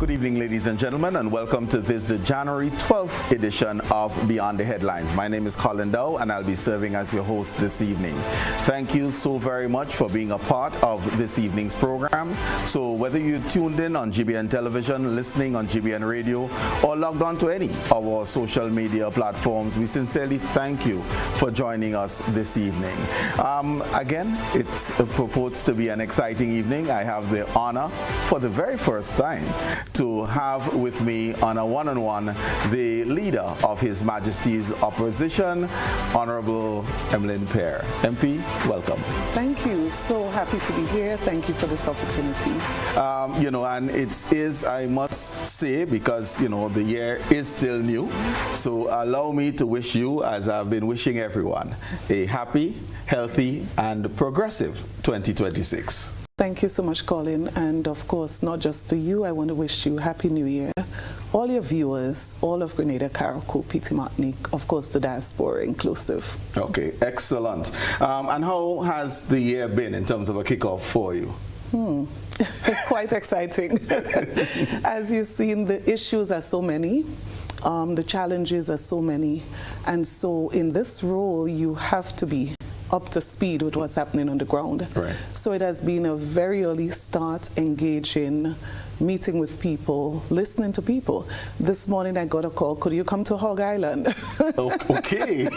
Good evening, ladies and gentlemen, and welcome to this, the January 12th edition of Beyond the Headlines. My name is Colin Dowe, and I'll be serving as your host this evening. Thank you so very much for being a part of this evening's program. So whether you tuned in on GBN Television, listening on GBN Radio, or logged on to any of our social media platforms, we sincerely thank you for joining us this evening. Again, it purports to be an exciting evening. I have the honor for the very first time to have with me on a one-on-one the leader of His Majesty's opposition, Honorable Emmalin Pierre. MP, welcome. Thank you. So happy to be here. Thank you for this opportunity. And it is, I must say, because, the year is still new. So allow me to wish you, as I've been wishing everyone, a happy, healthy, and progressive 2026. Thank you so much, Colin. And of course, not just to you, I want to wish you Happy New Year. All your viewers, all of Grenada, Carriacou, PT Martinique, of course, the diaspora inclusive. Okay, excellent. And how has the year been in terms of a kickoff for you? Quite exciting. As you've seen, the issues are so many. The challenges are so many. And so in this role, you have to be up to speed with what's happening on the ground. Right. So it has been a very early start, engaging, meeting with people, listening to people. This morning I got a call, could you come to Hog Island? Okay.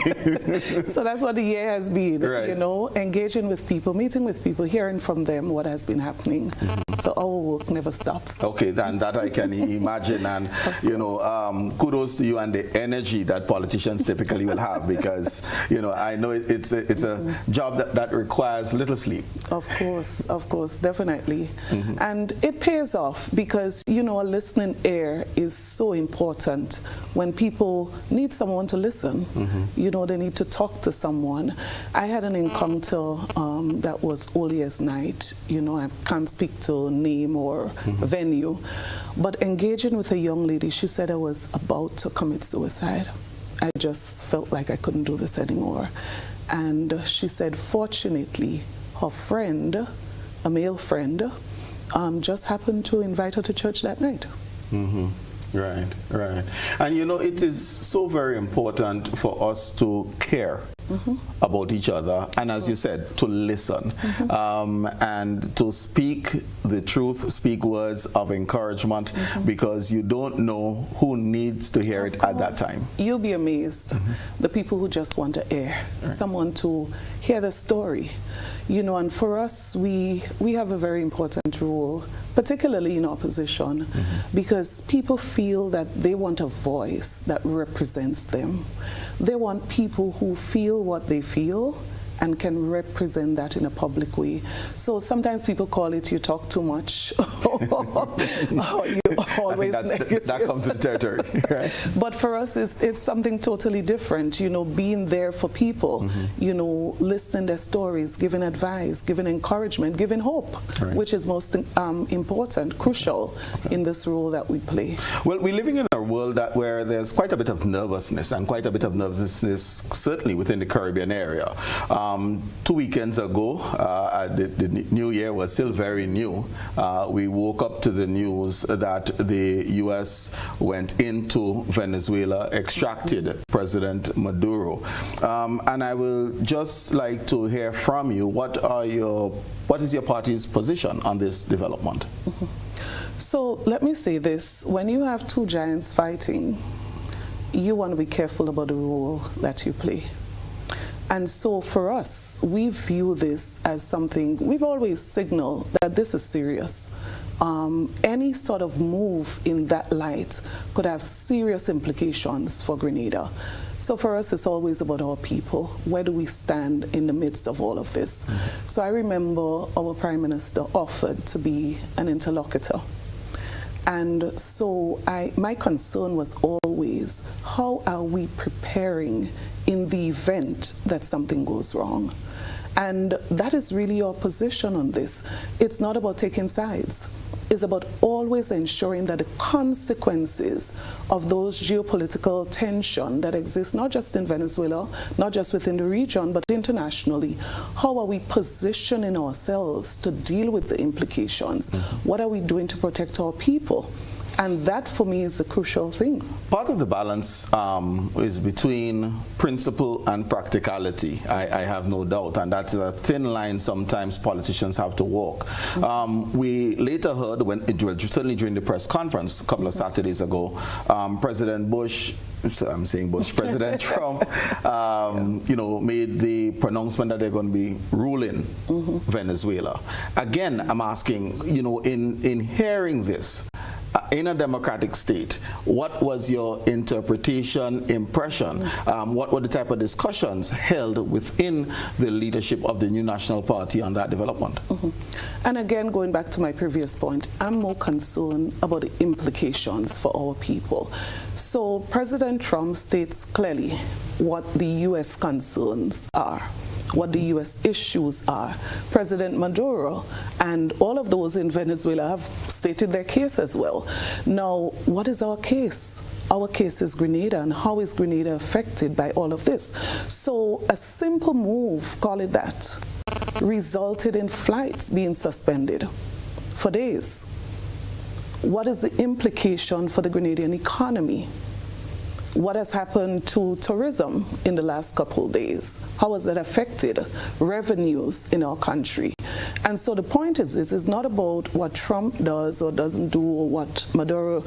So that's what the year has been, right. Engaging with people, meeting with people, hearing from them what has been happening. So our work never stops. Okay, and that I can imagine, and kudos to you and the energy that politicians typically will have, because I know it's a job that requires little sleep. Of course, definitely. And it pays off, because a listening ear is so important. When people need someone to listen, they need to talk to someone. I had an encounter that was early as night. I can't speak to name or venue, but engaging with a young lady, she said I was about to commit suicide. I just felt like I couldn't do this anymore. And she said, fortunately, her friend, a male friend, just happened to invite her to church that night. Right. And it is so very important for us to care about each other, and as you said, to listen, and to speak the truth, speak words of encouragement, because you don't know who needs to hear it at that time. You'll be amazed, the people who just want to hear, someone to hear the story. And for us, we have a very important role, particularly in opposition, because people feel that they want a voice that represents them. They want people who feel what they feel and can represent that in a public way. So sometimes people call it you talk too much, or you always negative. That comes with the territory. Right? But for us, it's something totally different, being there for people, listening their stories, giving advice, giving encouragement, giving hope, which is most important, crucial in this role that we play. Well, we're living in a world where there's quite a bit of nervousness, certainly within the Caribbean area. 2 weekends ago, the new year was still very new. We woke up to the news that the U.S. went into Venezuela, extracted President Maduro. And I will just like to hear from you, what is your party's position on this development? So let me say this, when you have two giants fighting, you want to be careful about the role that you play. And so for us, we view this as something, we've always signaled that this is serious. Any sort of move in that light could have serious implications for Grenada. So for us, it's always about our people. Where do we stand in the midst of all of this? So I remember our Prime Minister offered to be an interlocutor. And so my concern was always, how are we preparing in the event that something goes wrong? And that is really our position on this. It's not about taking sides. It's about always ensuring that the consequences of those geopolitical tension that exists, not just in Venezuela, not just within the region, but internationally, how are we positioning ourselves to deal with the implications? What are we doing to protect our people? And that, for me, is the crucial thing. Part of the balance is between principle and practicality, I have no doubt, and that's a thin line sometimes politicians have to walk. We later heard, certainly during the press conference a couple of Saturdays ago, President Bush, I'm saying Bush, President Trump, you know, made the pronouncement that they're going to be ruling Venezuela. Again, I'm asking, you know, in hearing this, in a democratic state, what was your interpretation, impression? What were the type of discussions held within the leadership of the new National Party on that development? And again, going back to my previous point, I'm more concerned about the implications for our people. So President Trump states clearly what the U.S. concerns are, what the U.S. issues are. President Maduro and all of those in Venezuela have stated their case as well. Now, what is our case? Our case is Grenada, and how is Grenada affected by all of this? So a simple move, call it that, resulted in flights being suspended for days. What is the implication for the Grenadian economy? What has happened to tourism in the last couple of days? How has that affected revenues in our country? And so the point is, it's not about what Trump does or doesn't do, or what Maduro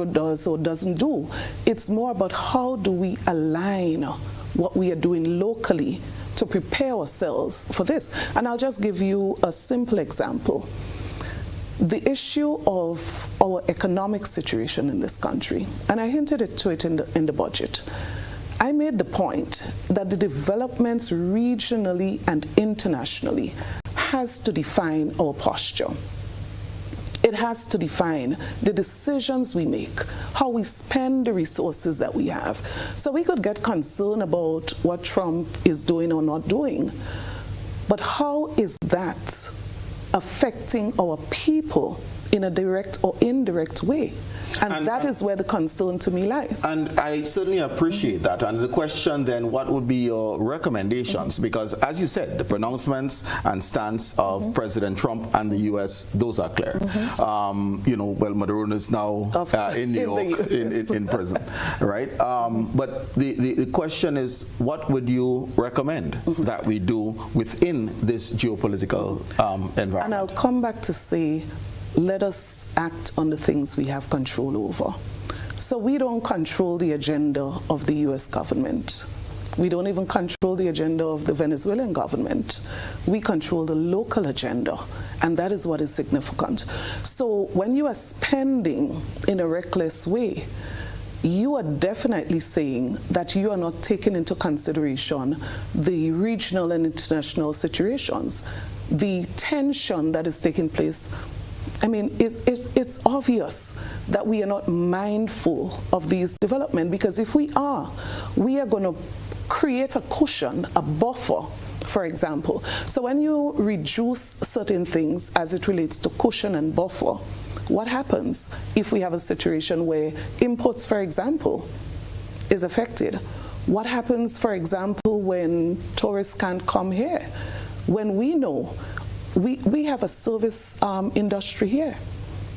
does or doesn't do. It's more about how do we align what we are doing locally to prepare ourselves for this. And I'll just give you a simple example. The issue of our economic situation in this country, and I hinted to it in the budget. I made the point that the developments regionally and internationally has to define our posture. It has to define the decisions we make, how we spend the resources that we have. So we could get concerned about what Trump is doing or not doing, but how is that affecting our people in a direct or indirect way? And that is where the concern to me lies. And I certainly appreciate that. And the question then, what would be your recommendations? Because as you said, the pronouncements and stance of President Trump and the U.S., those are clear. You know, well, Maduro is now in New York, in prison, right? But the question is, what would you recommend that we do within this geopolitical environment? And I'll come back to say, let us act on the things we have control over. So we don't control the agenda of the U.S. government. We don't even control the agenda of the Venezuelan government. We control the local agenda, and that is what is significant. So when you are spending in a reckless way, you are definitely saying that you are not taking into consideration the regional and international situations, the tension that is taking place. I mean, it's obvious that we are not mindful of these developments, because if we are going to create a cushion, a buffer, for example. So when you reduce certain things as it relates to cushion and buffer, what happens if we have a situation where imports, for example, is affected? What happens, for example, when tourists can't come here? When we know we have a service industry here,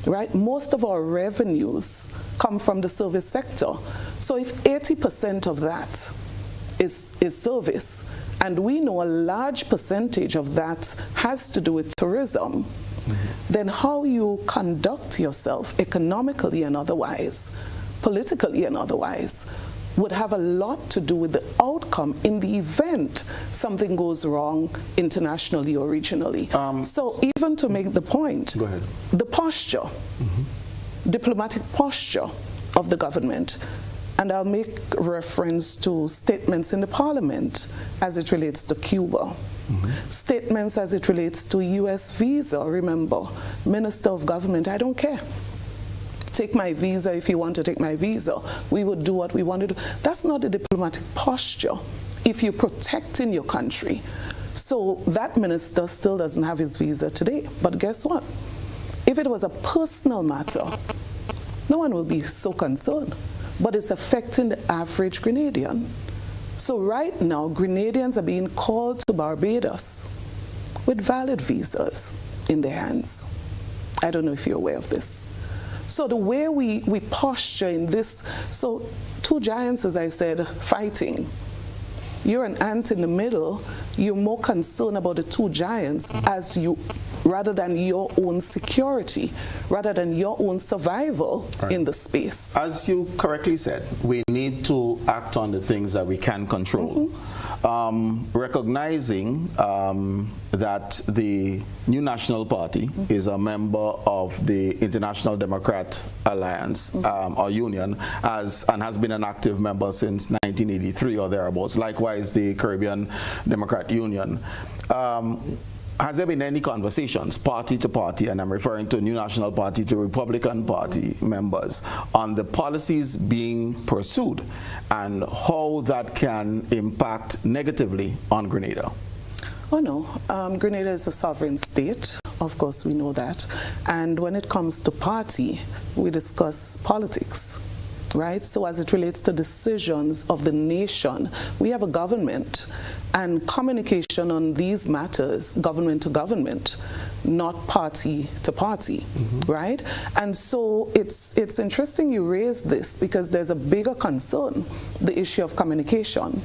right? Most of our revenues come from the service sector. So if 80% of that is service, and we know a large percentage of that has to do with tourism, then how you conduct yourself economically and otherwise, politically and otherwise, would have a lot to do with the outcome in the event something goes wrong internationally or regionally. So even to make the point, go ahead. The posture, diplomatic posture of the government, and I'll make reference to statements in the parliament as it relates to Cuba, statements as it relates to US visa. Remember, Minister of Government, I don't care. Take my visa if you want to take my visa. We would do what we want to do. That's not a diplomatic posture if you're protecting your country. So that minister still doesn't have his visa today. But guess what? If it was a personal matter, no one will be so concerned. But it's affecting the average Grenadian. So right now, Grenadians are being called to Barbados with valid visas in their hands. I don't know if you're aware of this. So the way we posture in this, so two giants, as I said, fighting. You're an ant in the middle. You're more concerned about the two giants rather than your own security, rather than your own survival in the space. As you correctly said, we need to act on the things that we can control. Recognizing that the New National Party is a member of the International Democrat Alliance or Union and has been an active member since 1983 or thereabouts. Likewise, the Caribbean Democrat Union. Has there been any conversations, party to party, and I'm referring to New National Party to Republican Party members, on the policies being pursued and how that can impact negatively on Grenada? Oh no, Grenada is a sovereign state, of course we know that, and when it comes to party, we discuss politics, right? So as it relates to decisions of the nation, we have a government, and communication on these matters, government to government, not party to party, right? And so it's interesting you raise this because there's a bigger concern, the issue of communication.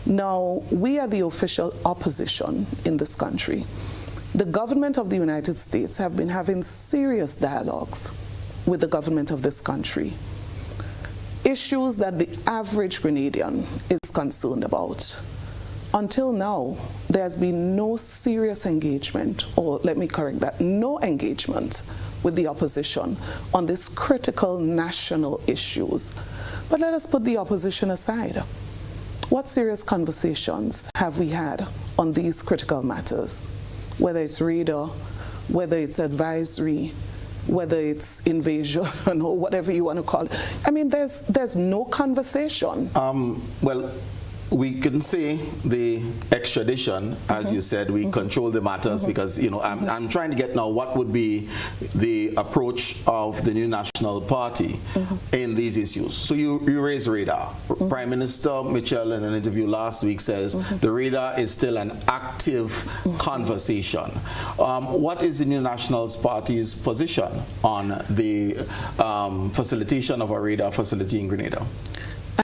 Now, we are the official opposition in this country. The government of the United States have been having serious dialogues with the government of this country. Issues that the average Grenadian is concerned about. Until now, there has been no serious engagement, or let me correct that, no engagement with the opposition on these critical national issues. But let us put the opposition aside. What serious conversations have we had on these critical matters? Whether it's radar, whether it's advisory, whether it's invasion, or whatever you want to call it. I mean, there's no conversation. Well, we can say the extradition, as you said, we control the matters because, you know, I'm trying to get now what would be the approach of the New National Party in these issues. So you raise radar. Prime Minister Mitchell in an interview last week says the radar is still an active conversation. What is the New National Party's position on the facilitation of a radar facility in Grenada?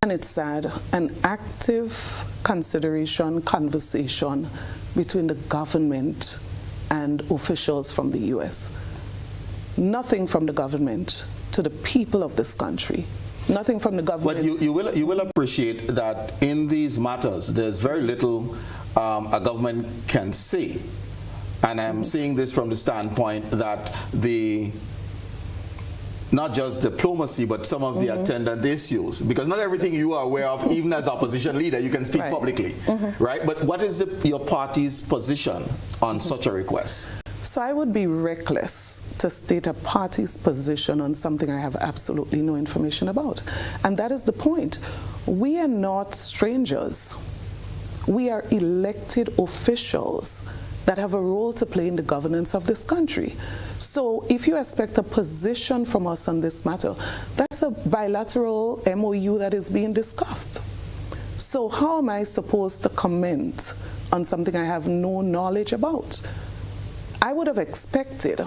And it's sad, an active consideration, conversation between the government and officials from the U.S. Nothing from the government to the people of this country. Nothing from the government. But you will appreciate that in these matters, there's very little a government can say. And I'm seeing this from the standpoint that not just diplomacy, but some of the attendant issues. Because not everything you are aware of, even as opposition leader, you can speak publicly, right? But what is your party's position on such a request? So I would be reckless to state a party's position on something I have absolutely no information about. And that is the point. We are not strangers. We are elected officials that have a role to play in the governance of this country. So if you expect a position from us on this matter, that's a bilateral MOU that is being discussed. So how am I supposed to comment on something I have no knowledge about? I would have expected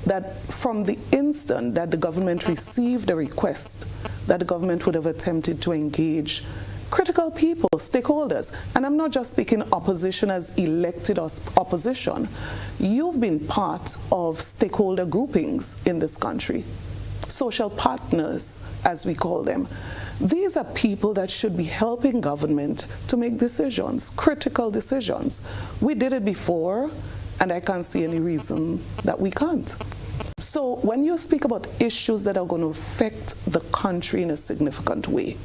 that from the instant that the government received a request, that the government would have attempted to engage critical people, stakeholders. And I'm not just speaking opposition as elected opposition. You've been part of stakeholder groupings in this country, social partners, as we call them. These are people that should be helping government to make decisions, critical decisions. We did it before, and I can't see any reason that we can't. So when you speak about issues that are going to affect the country in a significant way,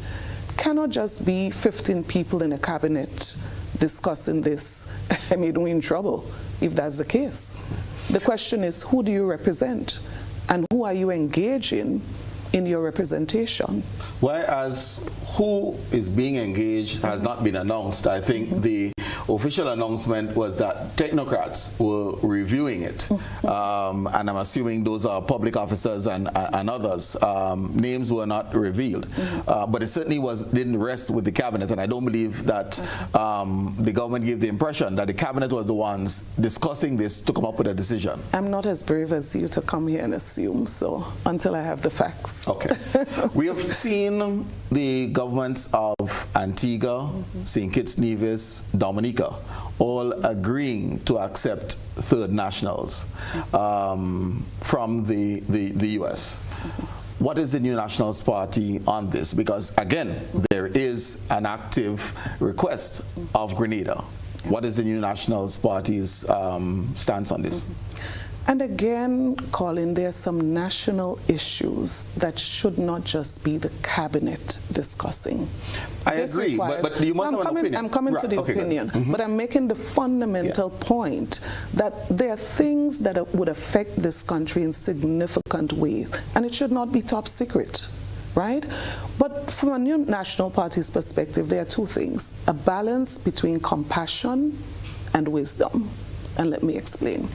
cannot just be 15 people in a cabinet discussing this. I mean, we're in trouble if that's the case. The question is, who do you represent? And who are you engaging in your representation? Whereas who is being engaged has not been announced. I think the official announcement was that technocrats were reviewing it. And I'm assuming those are public officers and others. Names were not revealed. But it certainly didn't rest with the cabinet, and I don't believe that the government gave the impression that the cabinet was the ones discussing this to come up with a decision. I'm not as brave as you to come here and assume so until I have the facts. Okay. We have seen the governments of Antigua, St. Kitts, Nevis, Dominica, all agreeing to accept third nationals from the U.S. What is the New Nationals Party on this? Because, again, there is an active request of Grenada. What is the New Nationals Party's stance on this? And again, Colin, there are some national issues that should not just be the cabinet discussing. I agree, but you must have an opinion. I'm coming to the opinion, but I'm making the fundamental point that there are things that would affect this country in significant ways, and it should not be top secret, right? But from a New National Party's perspective, there are two things: a balance between compassion and wisdom. And let me explain.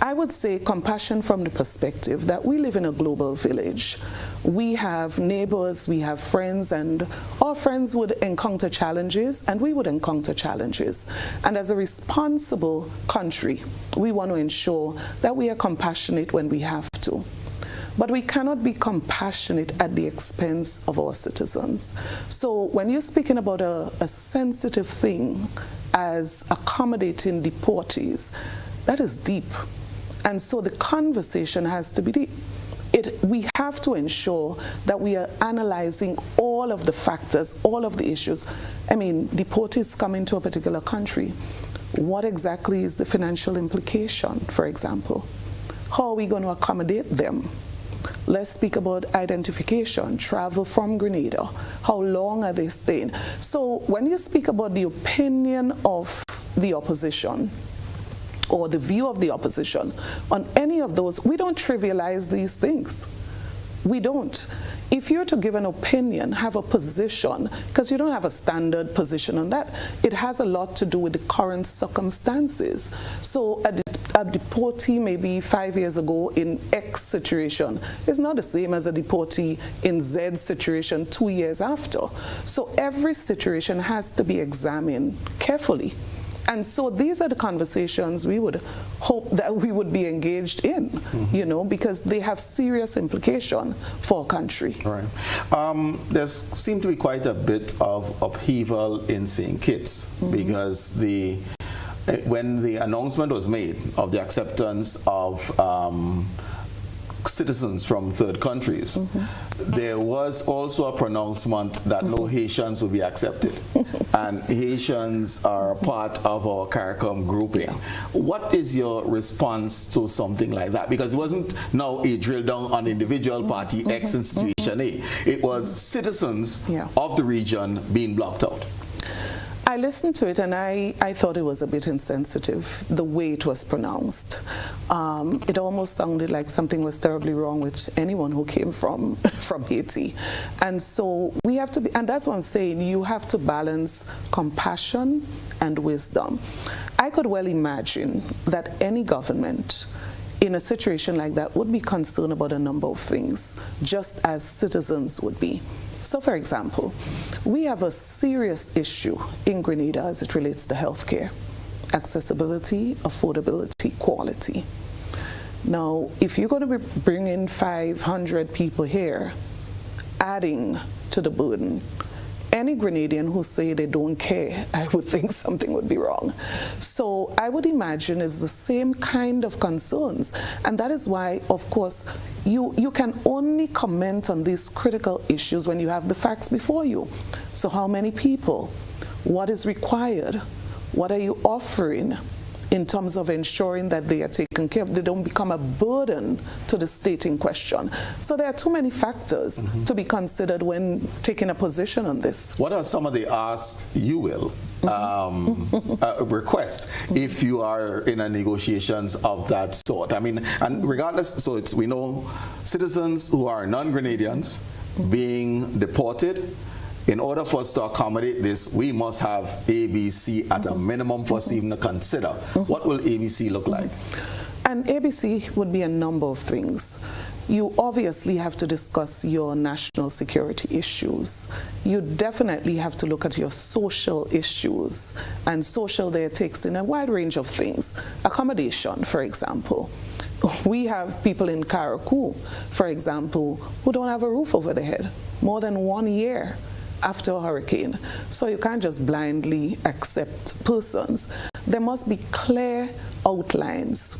I would say compassion from the perspective that we live in a global village. We have neighbors, we have friends, and our friends would encounter challenges, and we would encounter challenges. And as a responsible country, we want to ensure that we are compassionate when we have to. But we cannot be compassionate at the expense of our citizens. So when you're speaking about a sensitive thing as accommodating deportees, that is deep. And so the conversation has to be deep. We have to ensure that we are analyzing all of the factors, all of the issues. I mean, deportees come into a particular country. What exactly is the financial implication, for example? How are we going to accommodate them? Let's speak about identification, travel from Grenada. How long are they staying? So when you speak about the opinion of the opposition, or the view of the opposition on any of those, we don't trivialize these things. We don't. If you're to give an opinion, have a position, because you don't have a standard position on that, it has a lot to do with the current circumstances. So a deportee maybe 5 years ago in X situation is not the same as a deportee in Z situation 2 years after. So every situation has to be examined carefully. And so these are the conversations we would hope that we would be engaged in, you know, because they have serious implication for our country. Right. There seemed to be quite a bit of upheaval in St. Kitts because when the announcement was made of the acceptance of citizens from third countries, there was also a pronouncement that no Haitians would be accepted. And Haitians are part of our CARICOM grouping. What is your response to something like that? Because it wasn't now a drill down on individual party X and situation A. It was citizens of the region being blocked out. I listened to it and I thought it was a bit insensitive, the way it was pronounced. It almost sounded like something was terribly wrong with anyone who came from Haiti. And so we have to be, and that's what I'm saying, you have to balance compassion and wisdom. I could well imagine that any government in a situation like that would be concerned about a number of things, just as citizens would be. So, for example, we have a serious issue in Grenada as it relates to healthcare: accessibility, affordability, quality. Now, if you're going to be bringing 500 people here, adding to the burden, any Grenadian who say they don't care, I would think something would be wrong. So I would imagine it's the same kind of concerns. And that is why, of course, you can only comment on these critical issues when you have the facts before you. So how many people? What is required? What are you offering in terms of ensuring that they are taken care of, they don't become a burden to the state in question? So there are too many factors to be considered when taking a position on this. What are some of the asks you will request if you are in a negotiations of that sort? I mean, and regardless, so we know citizens who are non-Grenadians being deported in order for us to accommodate this, we must have ABC at a minimum for us even to consider. What will ABC look like? And ABC would be a number of things. You obviously have to discuss your national security issues. You definitely have to look at your social issues. And social there takes in a wide range of things. Accommodation, for example. We have people in Karakou, for example, who don't have a roof over their head more than 1 year after a hurricane. So you can't just blindly accept persons. There must be clear outlines,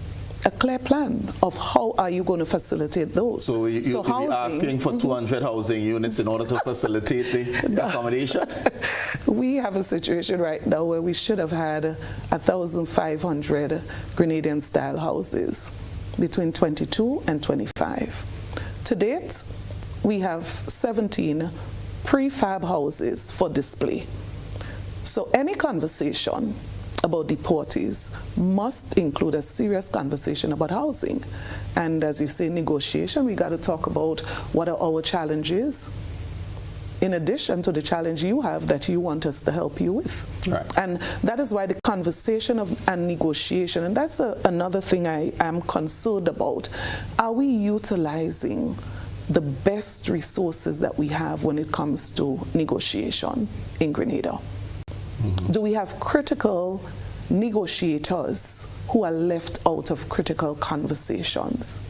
a clear plan of how are you going to facilitate those. So you'll be asking for 200 housing units in order to facilitate the accommodation? We have a situation right now where we should have had 1,500 Grenadian-style houses between 22 and 25. To date, we have 17 prefab houses for display. So any conversation about deportees must include a serious conversation about housing. And as you say, negotiation, we got to talk about what are our challenges, in addition to the challenge you have that you want us to help you with. Right. And that is why the conversation and negotiation, and that's another thing I am concerned about. Are we utilizing the best resources that we have when it comes to negotiation in Grenada? Do we have critical negotiators who are left out of critical conversations?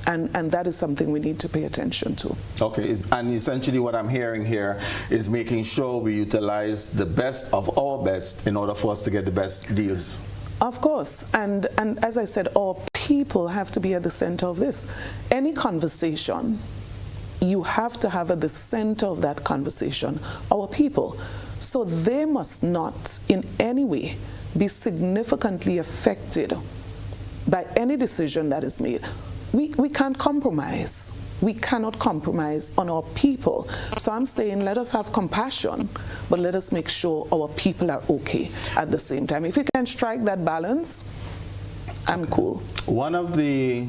And that is something we need to pay attention to. Okay, and essentially what I'm hearing here is making sure we utilize the best of our best in order for us to get the best deals. Of course, and as I said, our people have to be at the center of this. Any conversation, you have to have at the center of that conversation our people. So they must not in any way be significantly affected by any decision that is made. We can't compromise. We cannot compromise on our people. So I'm saying let us have compassion, but let us make sure our people are okay at the same time. If we can strike that balance, I'm cool. One of the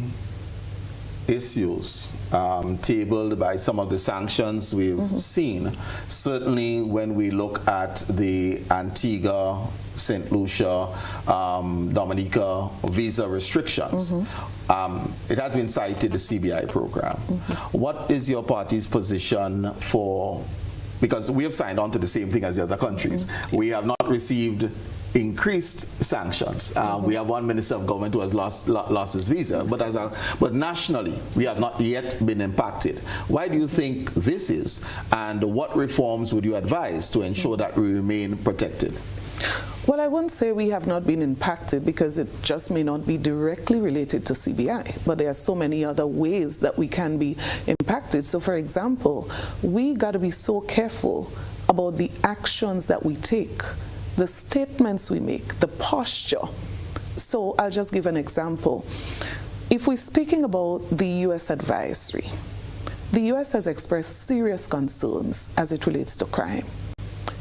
issues tabled by some of the sanctions we've seen, certainly when we look at the Antigua, St. Lucia, Dominica visa restrictions, it has been cited the CBI program. What is your party's position for, because we have signed on to the same thing as the other countries. We have not received increased sanctions. We have one minister of government who has lost his visa, but nationally we have not yet been impacted. Why do you think this is, and what reforms would you advise to ensure that we remain protected? Well, I wouldn't say we have not been impacted because it just may not be directly related to CBI, but there are so many other ways that we can be impacted. So for example, we got to be so careful about the actions that we take, the statements we make, the posture. So I'll just give an example. If we're speaking about the U.S. advisory, the U.S. has expressed serious concerns as it relates to crime.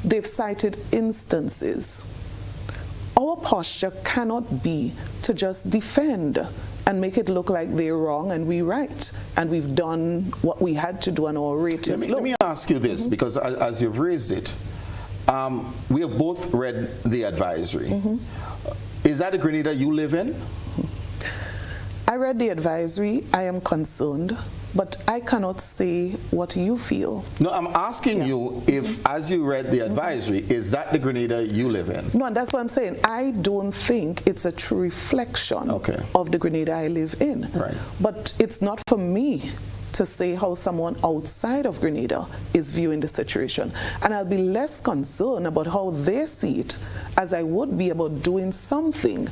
They've cited instances. Our posture cannot be to just defend and make it look like they're wrong and we're right, and we've done what we had to do on our rate is low. Let me ask you this, because as you've raised it, we have both read the advisory. Is that the Grenada you live in? I read the advisory. I am concerned, but I cannot say what you feel. No, I'm asking you if, as you read the advisory, is that the Grenada you live in? No, and that's what I'm saying. I don't think it's a true reflection of the Grenada I live in. Right. But it's not for me to say how someone outside of Grenada is viewing the situation. And I'll be less concerned about how they see it as I would be about doing something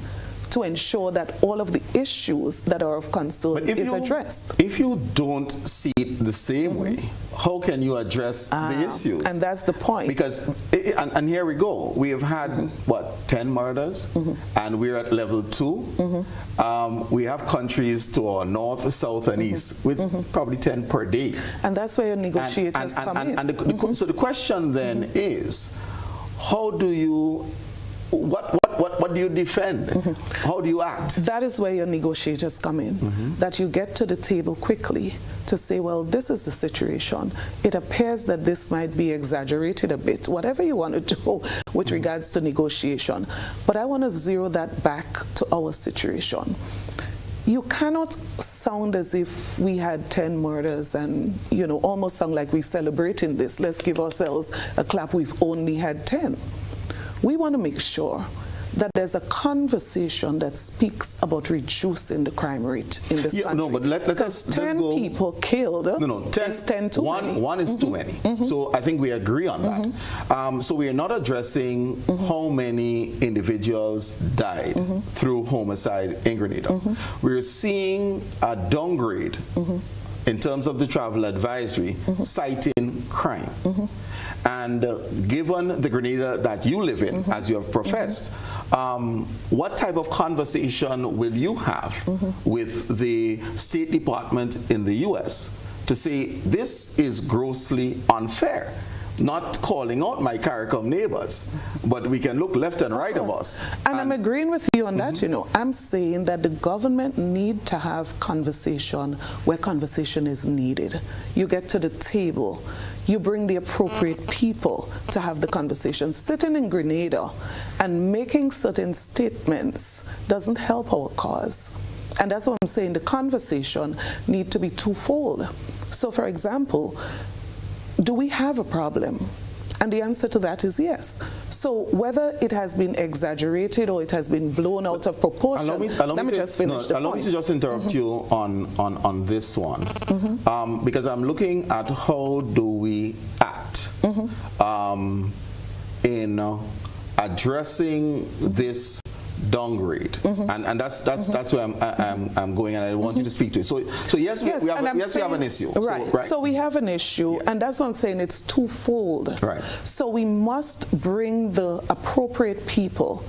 to ensure that all of the issues that are of concern is addressed. If you don't see it the same way, how can you address the issues? And that's the point. Because, and here we go, we have had, what, 10 murders? And we're at level 2. We have countries to our north, south, and east with probably 10 per day. And that's where your negotiators come in. So the question then is, how do you, what what do you defend? How do you act? That is where your negotiators come in, that you get to the table quickly to say, well, this is the situation. It appears that this might be exaggerated a bit, whatever you want to do with regards to negotiation. But I want to zero that back to our situation. You cannot sound as if we had 10 murders and, you know, almost sound like we're celebrating this. Let's give ourselves a clap. We've only had 10. We want to make sure that there's a conversation that speaks about reducing the crime rate in this country. No, but let's 10 go. people killed. No, 10 is 10 too many. One is too many. So I think we agree on that. So we are not addressing how many individuals died through homicide in Grenada. We're seeing a downgrade in terms of the travel advisory citing crime. And given the Grenada that you live in, as you have professed, what type of conversation will you have with the State Department in the U.S. to say this is grossly unfair? Not calling out my CARICOM neighbors, but we can look left and right of us. And I'm agreeing with you on that, you know. I'm saying that the government need to have conversation where conversation is needed. You get to the table, you bring the appropriate people to have the conversation. Sitting in Grenada and making certain statements doesn't help our cause. And that's what I'm saying, the conversation need to be twofold. So for example, do we have a problem? And the answer to that is yes. So whether it has been exaggerated or it has been blown out of proportion, let me just finish the point. Allow me to just interrupt you on this one, because I'm looking at how do we act in addressing this downgrade, and that's where I'm going, and I want you to speak to it. So yes, we have an issue. Right. So we have an issue, and that's what I'm saying. It's twofold. Right. So we must bring the appropriate people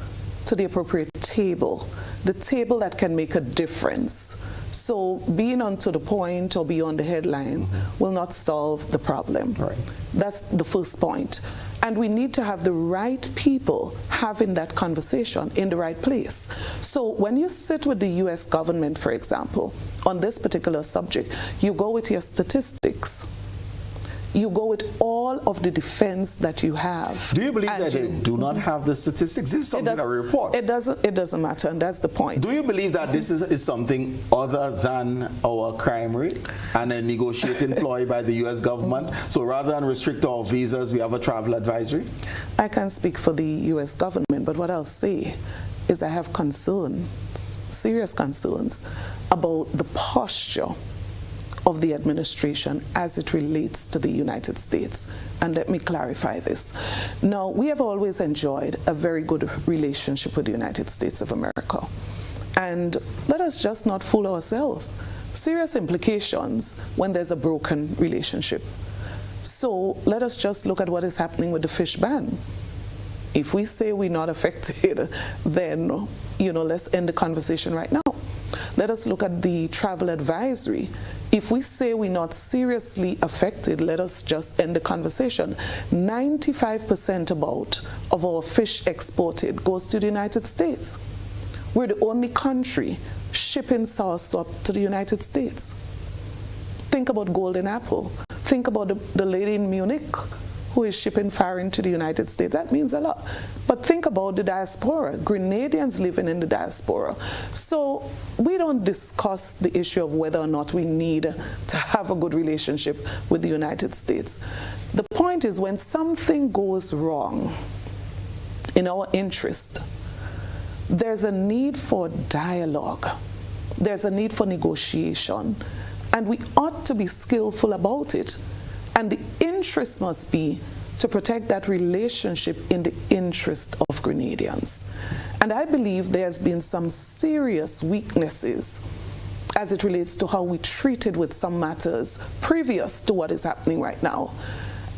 to the appropriate table, the table that can make a difference. So being on to the point or beyond the headlines will not solve the problem. Right. That's the first point. And we need to have the right people having that conversation in the right place. So when you sit with the US government, for example, on this particular subject, you go with your statistics. You go with all of the defense that you have. Do you believe that they do not have the statistics? This is something that we report. It doesn't matter, and that's the point. Do you believe that this is something other than our crime rate and a negotiating ploy by the U.S. government? So rather than restrict our visas, we have a travel advisory? I can't speak for the U.S. government, but what I'll say is I have concerns, serious concerns, about the posture of the administration as it relates to the United States. And let me clarify this. Now, we have always enjoyed a very good relationship with the United States of America. And let us just not fool ourselves. Serious implications when there's a broken relationship. So let us just look at what is happening with the fish ban. If we say we're not affected, then, you know, let's end the conversation right now. Let us look at the travel advisory. If we say we're not seriously affected, let us just end the conversation. 95% of our fish exported goes to the United States. We're the only country shipping soursop to the United States. Think about golden apple. Think about the lady in Munich who is shipping farin to the United States. That means a lot. But think about the diaspora, Grenadians living in the diaspora. So we don't discuss the issue of whether or not we need to have a good relationship with the United States. The point is, when something goes wrong in our interest, there's a need for dialogue. There's a need for negotiation. And we ought to be skillful about it. And the interest must be to protect that relationship in the interest of Grenadians. And I believe there's been some serious weaknesses as it relates to how we treated with some matters previous to what is happening right now.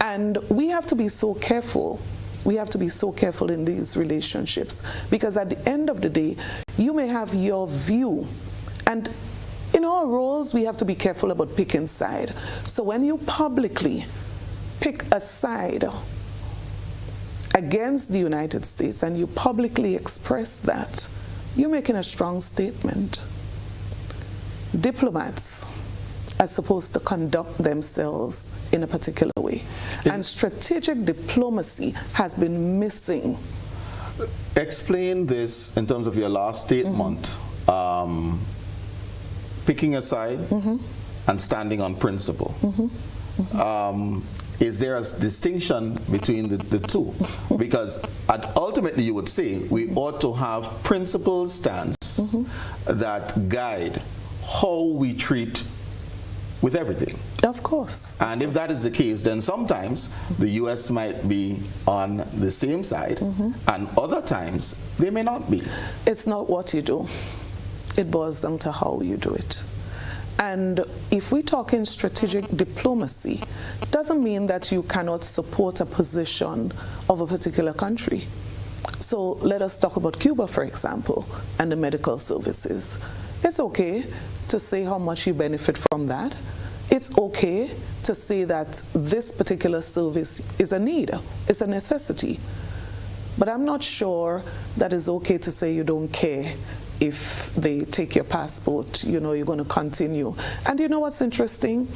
And we have to be so careful. We have to be so careful in these relationships, because at the end of the day, you may have your view, and in our roles, we have to be careful about picking side. So when you publicly pick a side against the United States and you publicly express that, you're making a strong statement. Diplomats are supposed to conduct themselves in a particular way. And strategic diplomacy has been missing. Explain this in terms of your last statement. Picking a side and standing on principle. Is there a distinction between the two? Because ultimately you would say we ought to have principled stance that guide how we treat with everything. Of course. And if that is the case, then sometimes the U.S. might be on the same side, and other times they may not be. It's not what you do. It boils down to how you do it. And if we talk in strategic diplomacy, doesn't mean that you cannot support a position of a particular country. So let us talk about Cuba, for example, and the medical services. It's okay to say how much you benefit from that. It's okay to say that this particular service is a need, it's a necessity. But I'm not sure that it's okay to say you don't care if they take your passport, you know, you're going to continue. And you know what's interesting?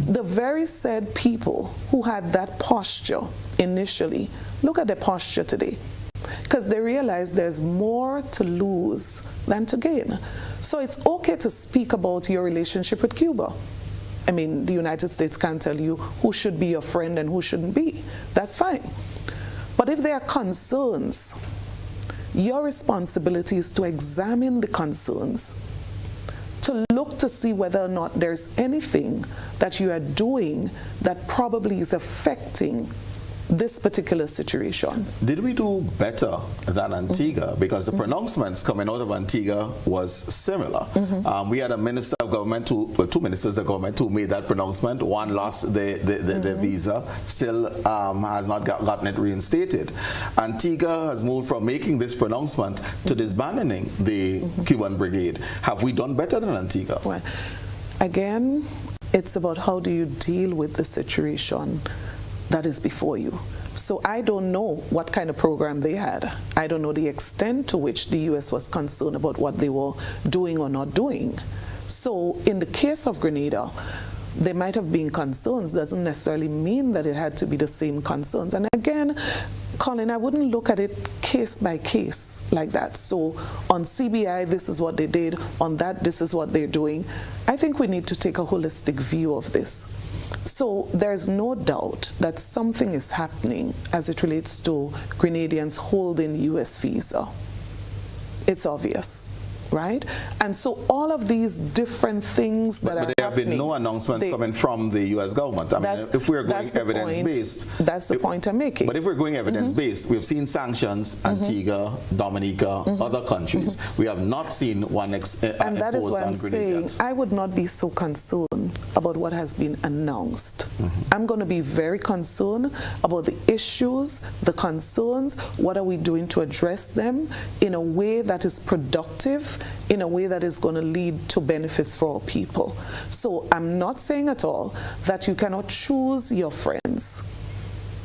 The very said people who had that posture initially, look at their posture today. Because they realize there's more to lose than to gain. So it's okay to speak about your relationship with Cuba. I mean, the United States can't tell you who should be your friend and who shouldn't be. That's fine. But if there are concerns, your responsibility is to examine the concerns, to look to see whether or not there's anything that you are doing that probably is affecting this particular situation. Did we do better than Antigua? Because the pronouncements coming out of Antigua was similar. We had a minister of government, two ministers of government who made that pronouncement. One lost the visa, still has not gotten it reinstated. Antigua has moved from making this pronouncement to disbanding the Cuban brigade. Have we done better than Antigua? Well, again, it's about how do you deal with the situation that is before you. So I don't know what kind of program they had. I don't know the extent to which the U.S. was concerned about what they were doing or not doing. So in the case of Grenada, there might have been concerns, doesn't necessarily mean that it had to be the same concerns. And again, Colin, I wouldn't look at it case by case like that. So on CBI, this is what they did. On that, this is what they're doing. I think we need to take a holistic view of this. So there's no doubt that something is happening as it relates to Grenadians holding U.S. visa. It's obvious, right? And so all of these different things that are happening. But there have been no announcements coming from the U.S. government. I mean, if we're going evidence-based. That's the point I'm making. But if we're going evidence-based, we've seen sanctions, Antigua, Dominica, other countries. We have not seen one imposed on Grenadians. And that is why I'm saying I would not be so concerned about what has been announced. I'm going to be very concerned about the issues, the concerns, what are we doing to address them in a way that is productive, in a way that is going to lead to benefits for our people. So I'm not saying at all that you cannot choose your friends,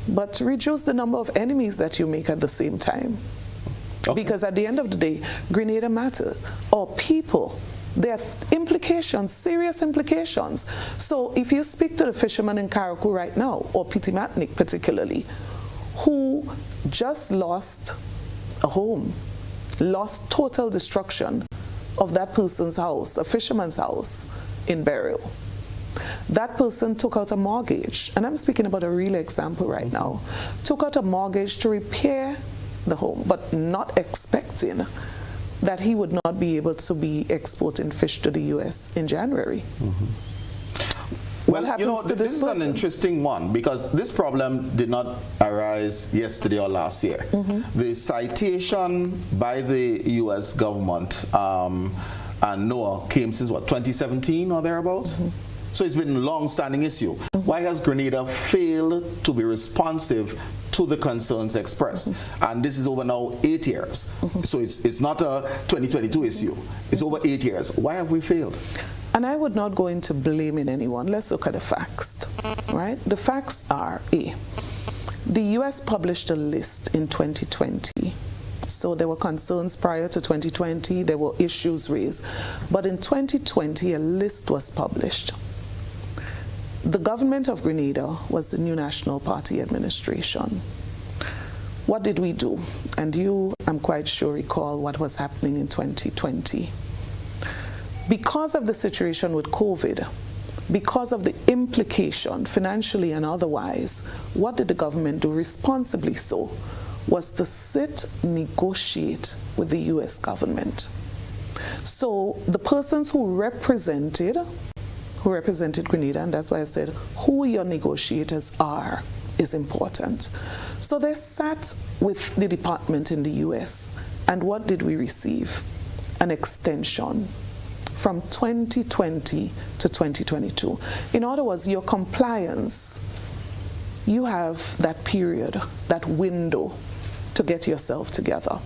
but reduce the number of enemies that you make at the same time. Okay. Because at the end of the day, Grenada matters. Our people, there are implications, serious implications. So if you speak to the fishermen in Karakou right now, or Pitimatnik particularly, who just lost a home, lost total destruction of that person's house, a fisherman's house in Burial. That person took out a mortgage, and I'm speaking about a real example right now, took out a mortgage to repair the home, but not expecting that he would not be able to be exporting fish to the U.S. in January. Well, you know, this is an interesting one, because this problem did not arise yesterday or last year. The citation by the U.S. government and NOAA came since, what, 2017 or thereabouts? So it's been a long-standing issue. Why has Grenada failed to be responsive to the concerns expressed? And this is over now 8 years. So it's not a 2022 issue. It's over 8 years. Why have we failed? And I would not go into blaming anyone. Let's look at the facts, right? The facts are, A, The US published a list in 2020. So there were concerns prior to 2020, there were issues raised. But in 2020, a list was published. The government of Grenada was the New National Party administration. What did we do? And you, I'm quite sure, recall what was happening in 2020. Because of the situation with COVID, because of the implication, financially and otherwise, what did the government do responsibly so? Was to sit, negotiate with the US government. So the persons who represented Grenada, and that's why I said who your negotiators are is important. So they sat with the department in the US, and what did we receive? An extension from 2020 to 2022. In other words, your compliance, you have that period, that window to get yourself together.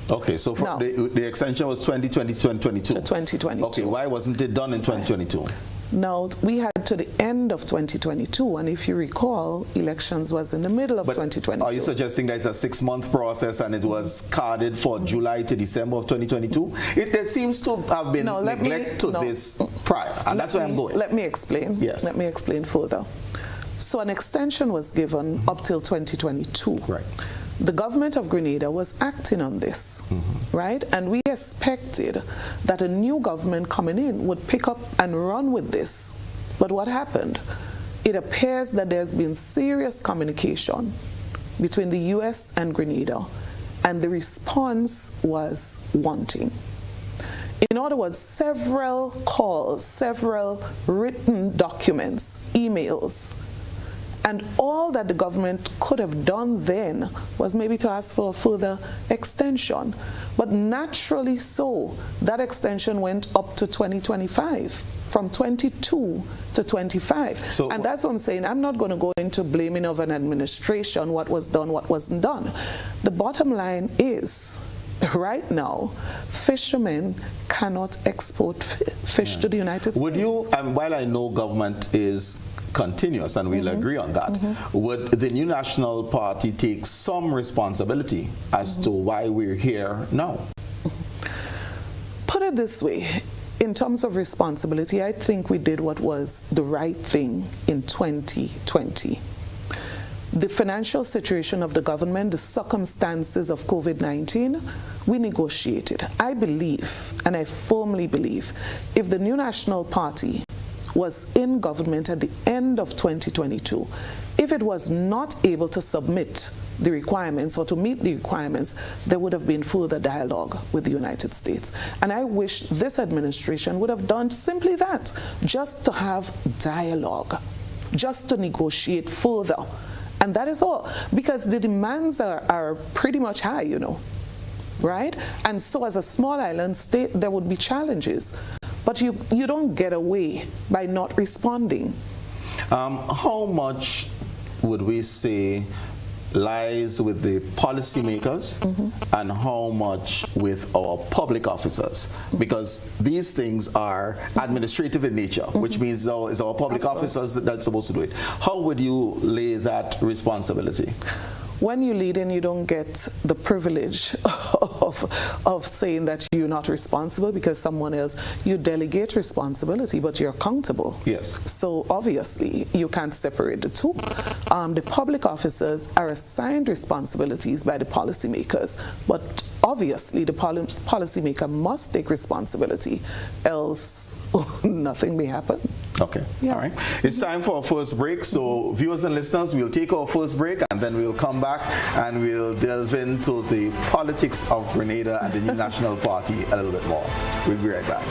Okay, so from the extension was 2020 to 2022? To 2022. Okay, why wasn't it done in 2022? Now, we had to the end of 2022, and if you recall, elections was in the middle of 2022. Are you suggesting that it's a 6-month process and it was carded for July to December of 2022? There seems to have been neglect to this prior, and that's where I'm going. Let me explain. Yes. Let me explain further. So an extension was given up till 2022. Right. The government of Grenada was acting on this, right? And we expected that a new government coming in would pick up and run with this. But what happened? It appears that there's been serious communication between the US and Grenada, and the response was wanting. In other words, several calls, several written documents, emails, and all that the government could have done then was maybe to ask for a further extension. But naturally so, that extension went up to 2025, from 22 to 25. So, and that's what I'm saying. I'm not going to go into blaming of an administration, what was done, what wasn't done. The bottom line is, right now, fishermen cannot export fish to the United States. Would you, while I know government is continuous, and we'll agree on that, would the New National Party take some responsibility as to why we're here now? Put it this way, in terms of responsibility, I think we did what was the right thing in 2020. The financial situation of the government, the circumstances of COVID-19, we negotiated. I believe, and I firmly believe, if the New National Party was in government at the end of 2022, if it was not able to submit the requirements or to meet the requirements, there would have been further dialogue with the United States. And I wish this administration would have done simply that, just to have dialogue, just to negotiate further. And that is all, because the demands are pretty much high, you know, right? And so as a small island state, there would be challenges. But you don't get away by not responding. How much would we say lies with the policymakers and how much with our public officers? Because these things are administrative in nature, which means it's our public officers that's supposed to do it. How would you lay that responsibility? When you lead in, you don't get the privilege of saying that you're not responsible because someone else, you delegate responsibility, but you're accountable. Yes. So obviously, you can't separate the two. The public officers are assigned responsibilities by the policymakers, but obviously the policymaker must take responsibility, else nothing may happen. Okay, all right. It's time for our first break. So viewers and listeners, we'll take our first break and then we'll come back and we'll delve into the politics of Grenada and the New National Party a little bit more. We'll be right back.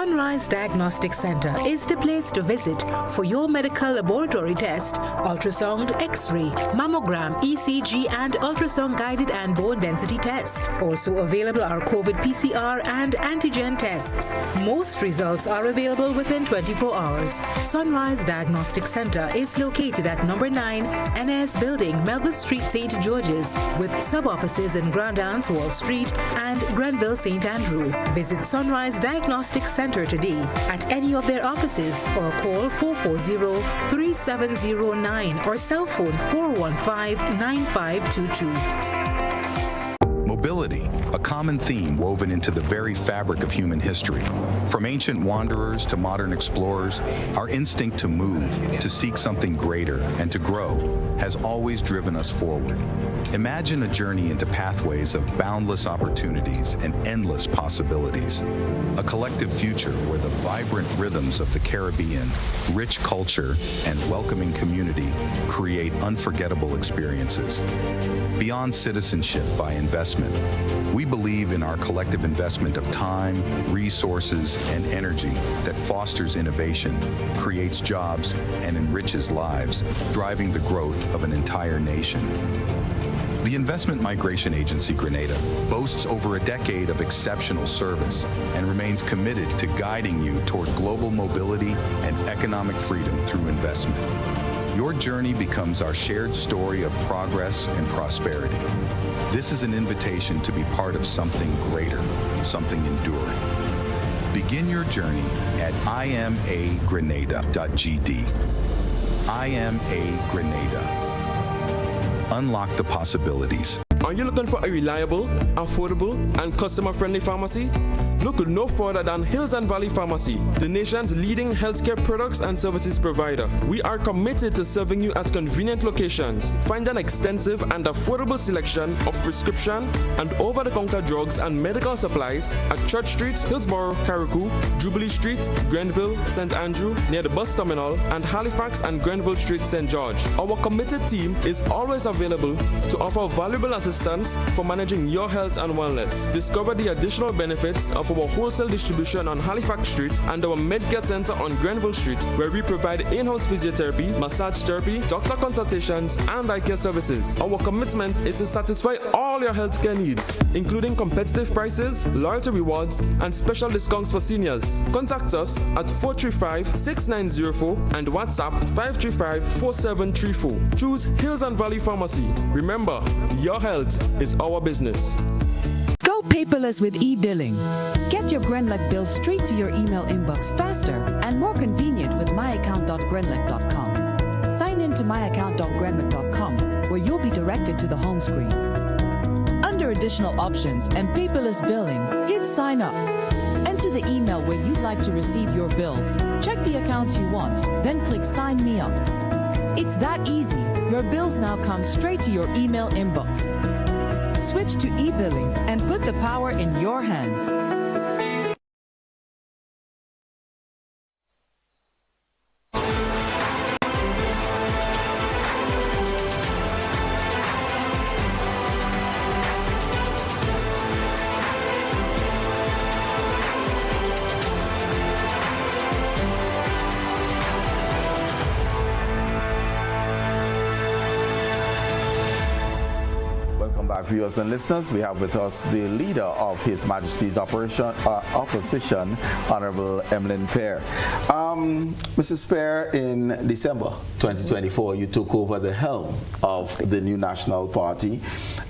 Sunrise Diagnostic Center is the place to visit for your medical laboratory test, ultrasound, X-ray, mammogram, ECG, and ultrasound-guided and bone density test. Also available are COVID PCR and antigen tests. Most results are available within 24 hours. Sunrise Diagnostic Center is located at number 9 NS Building, Melville Street, St. George's, with sub-offices in Grand Anse, Wall Street, and Grenville, St. Andrew. Visit Sunrise Diagnostic Center today at any of their offices or call 440-3709 or cell phone 415-9522. Mobility, a common theme woven into the very fabric of human history. From ancient wanderers to modern explorers, our instinct to move, to seek something greater, and to grow has always driven us forward. Imagine a journey into pathways of boundless opportunities and endless possibilities. A collective future where the vibrant rhythms of the Caribbean, rich culture, and welcoming community create unforgettable experiences. Beyond citizenship by investment, we believe in our collective investment of time, resources, and energy that fosters innovation, creates jobs, and enriches lives, driving the growth of an entire nation. The Investment Migration Agency Grenada boasts over a decade of exceptional service and remains committed to guiding you toward global mobility and economic freedom through investment. Your journey becomes our shared story of progress and prosperity. This is an invitation to be part of something greater, something enduring. Begin your journey at imagrenada.gd. IMA Grenada. Unlock the possibilities. Are you looking for a reliable, affordable, and customer-friendly pharmacy? Look no further than Hills and Valley Pharmacy, the nation's leading healthcare products and services provider. We are committed to serving you at convenient locations. Find an extensive and affordable selection of prescription and over-the-counter drugs and medical supplies at Church Street, Hillsborough, Carriacou, Jubilee Street, Grenville, St. Andrew, near the bus terminal, and Halifax and Grenville Street, St. George. Our committed team is always available to offer valuable assistance for managing your health and wellness. Discover the additional benefits of our wholesale distribution on Halifax Street and our Medcare Center on Grenville Street, where we provide in-house physiotherapy, massage therapy, doctor consultations, and eye care services. Our commitment is to satisfy all your healthcare needs, including competitive prices, loyalty rewards, and special discounts for seniors. Contact us at 435-6904 and WhatsApp 535-4734. Choose Hills and Valley Pharmacy. Remember, your health is our business. Go paperless with e-billing. Get your Grenlec bills straight to your email inbox faster and more convenient with myaccount.grenlec.com. Sign in to myaccount.grenlec.com, where you'll be directed to the home screen. Under additional options and paperless billing, hit sign up. Enter the email where you'd like to receive your bills. Check the accounts you want, then click sign me up. It's that easy. Your bills now come straight to your email inbox. Switch to e-billing and put the power in your hands. Viewers and listeners, we have with us the leader of His Majesty's opposition, Honorable Emmalin Pierre. Mrs. Pierre, in December 2024, you took over the helm of the new National Party,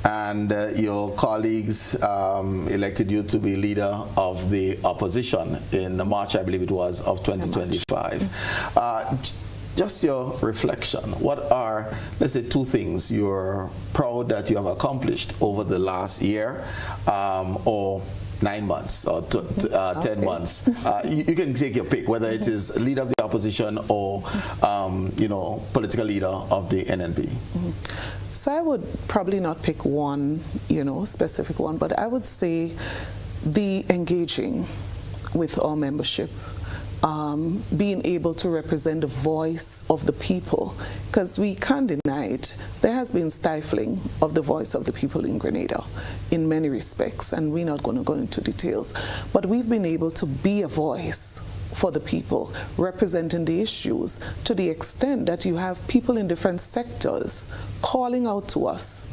and your colleagues elected you to be leader of the opposition in March, I believe it was, of 2025. Just your reflection, what are, let's say, two things you're proud that you have accomplished over the last year, or 9 months, or 10 months? You can take your pick, whether it is leader of the opposition or, political leader of the NNP. Mm-hmm. So I would probably not pick one, specific one, but I would say the engaging with our membership. being able to represent the voice of the people, because we can't deny it. There has been stifling of the voice of the people in Grenada in many respects, and we're not going to go into details. But we've been able to be a voice for the people, representing the issues to the extent that you have people in different sectors calling out to us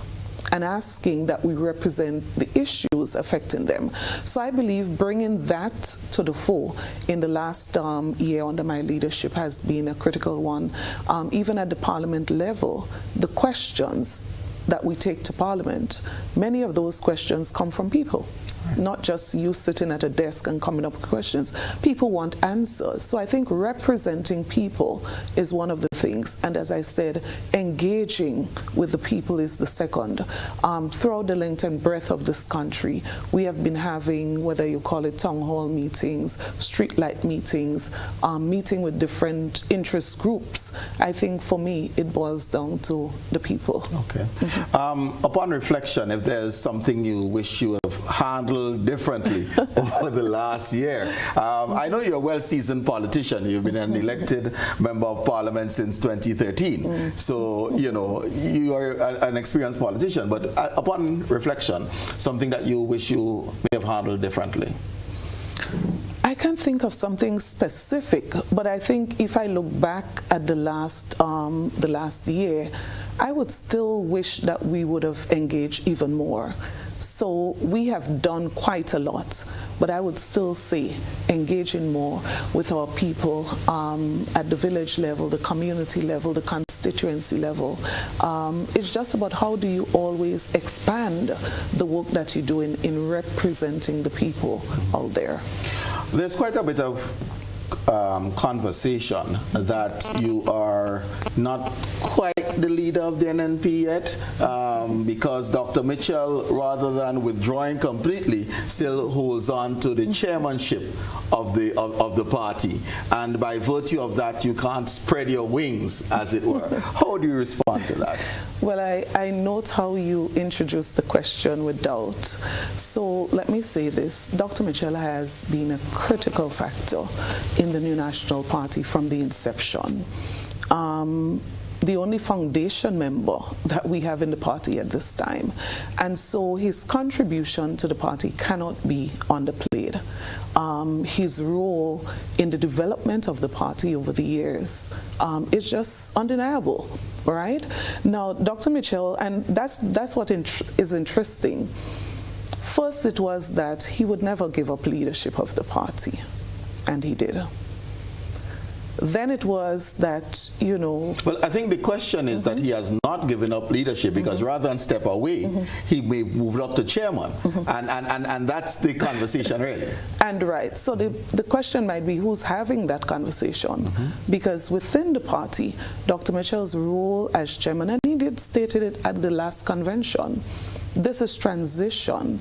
and asking that we represent the issues affecting them. So I believe bringing that to the fore in the last year under my leadership has been a critical one. Even at the Parliament level, the questions that we take to Parliament, many of those questions come from people. Not just you sitting at a desk and coming up with questions. People want answers. So I think representing people is one of the things. And as I said, engaging with the people is the second. Throughout the length and breadth of this country, we have been having, whether you call it town hall meetings, streetlight meetings, meeting with different interest groups. I think for me, it boils down to the people. Okay. Upon reflection, if there's something you wish you would have handled differently over the last year. I know you're a well-seasoned politician. You've been an elected member of parliament since 2013. So, you know, you are an experienced politician. But upon reflection, something that you wish you may have handled differently? I can't think of something specific, but I think if I look back at the last year, I would still wish that we would have engaged even more. So we have done quite a lot, but I would still say engaging more with our people at the village level, the community level, the constituency level. It's just about how do you always expand the work that you're doing in representing the people out there. There's quite a bit of conversation that you are not quite the leader of the NNP yet, because Dr. Mitchell, rather than withdrawing completely, still holds on to the chairmanship of the party, and by virtue of that, you can't spread your wings, as it were. How do you respond to that? Well, I note how you introduced the question with doubt. So let me say this. Dr. Mitchell has been a critical factor in the New National Party from the inception. The only foundation member that we have in the party at this time. And so his contribution to the party cannot be underplayed. His role in the development of the party over the years is just undeniable, right? Now, Dr. Mitchell, and that's what is interesting. First, it was that he would never give up leadership of the party, and he did. Then it was that, you know... Well, I think the question is that he has not given up leadership, because rather than step away, he may move up to chairman. And that's the conversation, really. And right. So the question might be who's having that conversation. Because within the party, Dr. Mitchell's role as chairman, and he did stated it at the last convention, this is transition.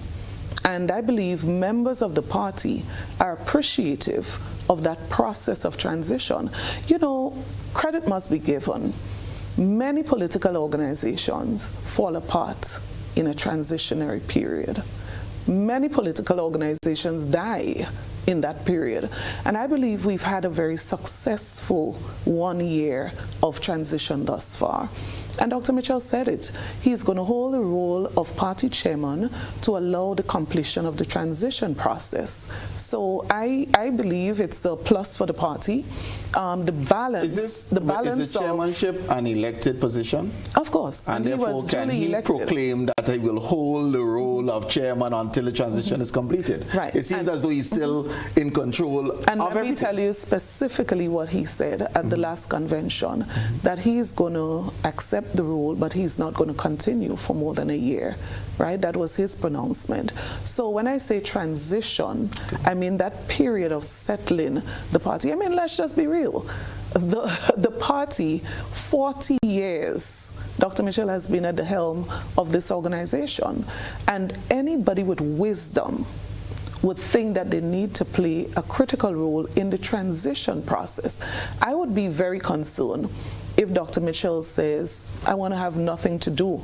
And I believe members of the party are appreciative of that process of transition. You know, credit must be given. Many political organizations fall apart in a transitionary period. Many political organizations die in that period. And I believe we've had a very successful 1 year of transition thus far. And Dr. Mitchell said it. He's going to hold the role of party chairman to allow the completion of the transition process. So I believe it's a plus for the party. The balance... Is the chairmanship an elected position? Of course. And therefore, can he proclaim that he will hold the role of chairman until the transition is completed? Right. It seems as though he's still in control of everything. And let me tell you specifically what he said at the last convention, that he's going to accept the role, but he's not going to continue for more than a year, right? That was his pronouncement. So when I say transition, I mean that period of settling the party. I mean, let's just be real. The party, 40 years, Dr. Mitchell has been at the helm of this organization, and anybody with wisdom would think that they need to play a critical role in the transition process. I would be very concerned if Dr. Mitchell says, I want to have nothing to do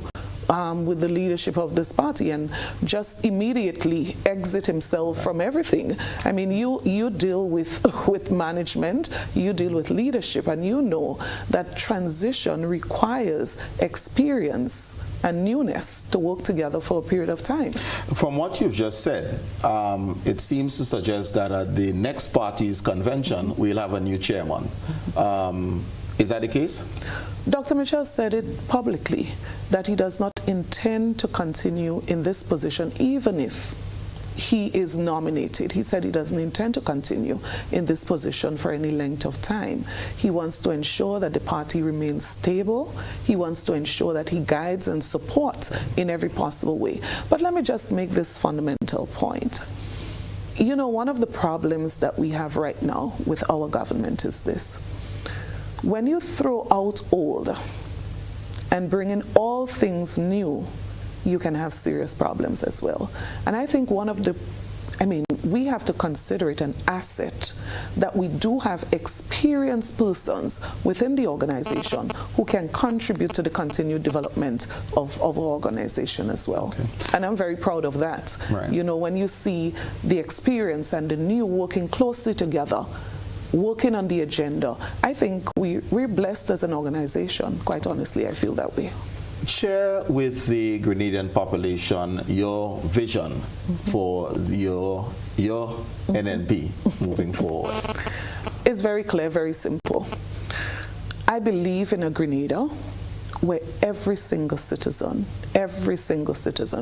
with the leadership of this party and just immediately exit himself from everything. I mean, you deal with management, you deal with leadership, and you know that transition requires experience and newness to work together for a period of time. From what you've just said, it seems to suggest that at the next party's convention, we'll have a new chairman. Is that the case? Dr. Mitchell said it publicly that he does not intend to continue in this position even if he is nominated. He said he doesn't intend to continue in this position for any length of time. He wants to ensure that the party remains stable. He wants to ensure that he guides and supports in every possible way. But let me just make this fundamental point. You know, one of the problems that we have right now with our government is this. When you throw out old and bring in all things new, you can have serious problems as well. And I think we have to consider it an asset that we do have experienced persons within the organization who can contribute to the continued development of our organization as well. Okay. And I'm very proud of that. Right. You know, when you see the experience and the new working closely together, working on the agenda, I think we're blessed as an organization. Quite honestly, I feel that way. Share with the Grenadian population your vision for your NNP moving forward. It's very clear, very simple. I believe in a Grenada where every single citizen,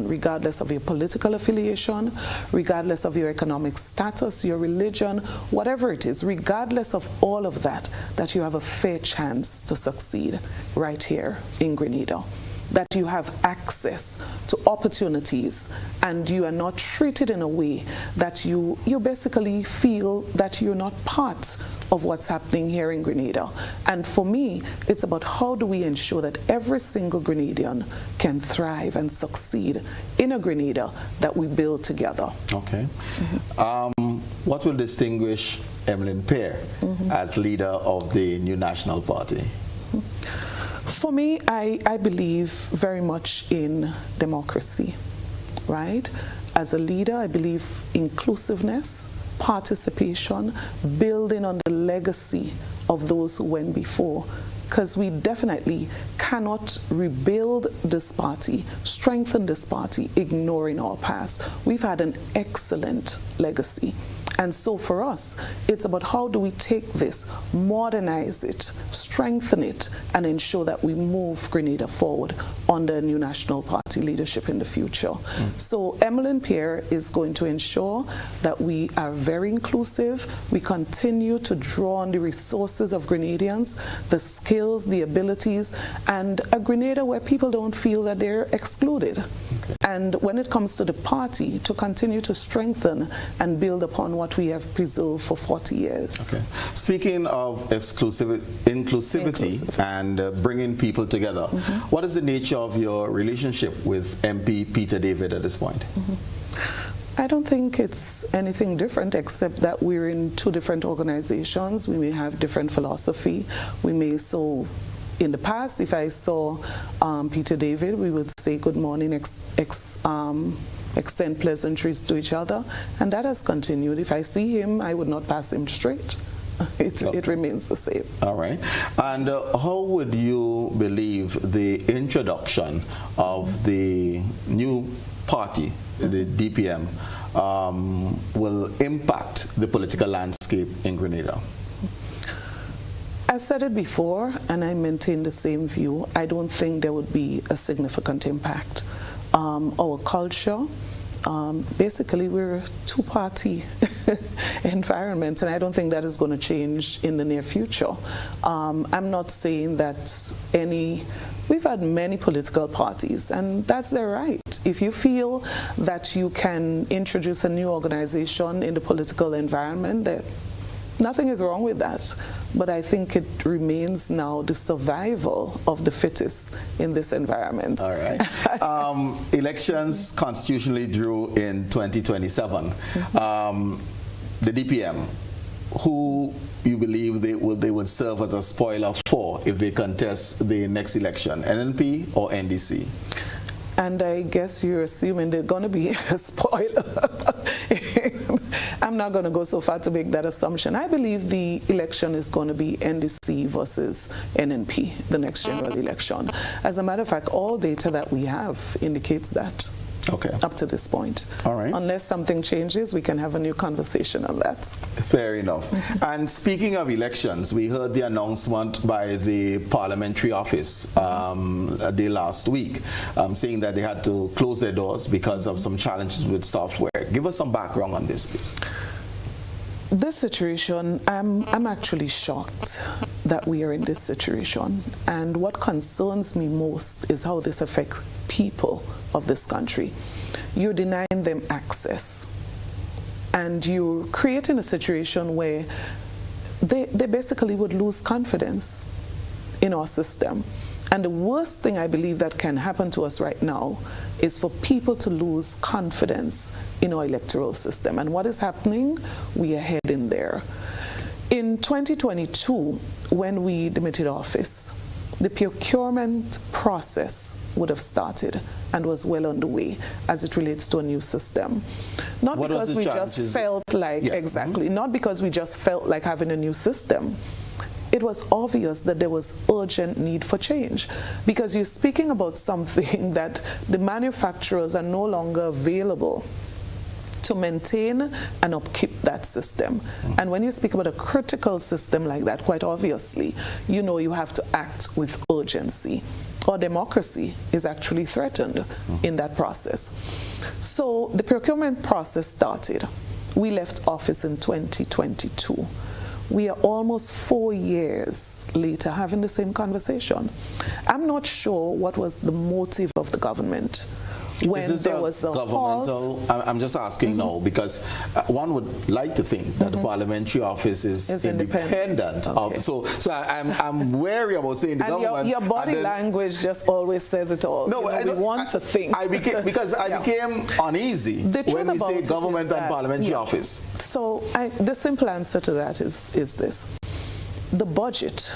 regardless of your political affiliation, regardless of your economic status, your religion, whatever it is, regardless of all of that, that you have a fair chance to succeed right here in Grenada. That you have access to opportunities and you are not treated in a way that you basically feel that you're not part of what's happening here in Grenada. And for me, it's about how do we ensure that every single Grenadian can thrive and succeed in a Grenada that we build together. Okay. What will distinguish Emmalin Pierre as leader of the new National Party? For me, I believe very much in democracy, right? As a leader, I believe inclusiveness, participation, building on the legacy of those who went before, because we definitely cannot rebuild this party, strengthen this party, ignoring our past. We've had an excellent legacy. And so for us, it's about how do we take this, modernize it, strengthen it, and ensure that we move Grenada forward under a new National Party leadership in the future. So Emmalin Pierre is going to ensure that we are very inclusive, we continue to draw on the resources of Grenadians, the skills, the abilities, and a Grenada where people don't feel that they're excluded. And when it comes to the party, to continue to strengthen and build upon what we have preserved for 40 years. Okay. Speaking of inclusivity and bringing people together, what is the nature of your relationship with MP Peter David at this point? I don't think it's anything different except that we're in two different organizations. We may have different philosophy. We may in the past, if I saw Peter David, we would say good morning, extend pleasantries to each other, and that has continued. If I see him, I would not pass him straight. It remains the same. All right. And how would you believe the introduction of the new party, the DPM, will impact the political landscape in Grenada? I've said it before, and I maintain the same view. I don't think there would be a significant impact. Our culture, basically we're a two-party environment, and I don't think that is going to change in the near future. I'm not saying that we've had many political parties, and that's their right. If you feel that you can introduce a new organization in the political environment, nothing is wrong with that, but I think it remains now the survival of the fittest in this environment. All right. Elections constitutionally drew in 2027. The DPM, who you believe they would serve as a spoiler for if they contest the next election, NNP or NDC? And I guess you're assuming they're going to be a spoiler. I'm not going to go so far to make that assumption. I believe the election is going to be NDC versus NNP, the next general election. As a matter of fact, all data that we have indicates that. Okay. Up to this point. All right. Unless something changes, we can have a new conversation on that. Fair enough. And speaking of elections, we heard the announcement by the parliamentary office the last week saying that they had to close their doors because of some challenges with software. Give us some background on this, please. This situation, I'm actually shocked that we are in this situation. And what concerns me most is how this affects people of this country. You're denying them access. And you're creating a situation where they basically would lose confidence in our system. And the worst thing I believe that can happen to us right now is for people to lose confidence in our electoral system. And what is happening? We are heading there. In 2022, when we demitted office, the procurement process would have started and was well underway as it relates to a new system. Not because we just felt like, exactly, not because we just felt like having a new system. It was obvious that there was urgent need for change, because you're speaking about something that the manufacturers are no longer available to maintain and upkeep that system. And when you speak about a critical system like that, quite obviously, you know you have to act with urgency. Our democracy is actually threatened in that process. So the procurement process started. We left office in 2022. We are almost 4 years later having the same conversation. I'm not sure what was the motive of the government when there was a governmental halt. I'm just asking now because one would like to think that the parliamentary office is independent. Okay. So I'm wary about saying the and government. Your body language just always says it all. No, we want to think. I became uneasy when we say government and parliamentary office. So the simple answer to that is this. The budget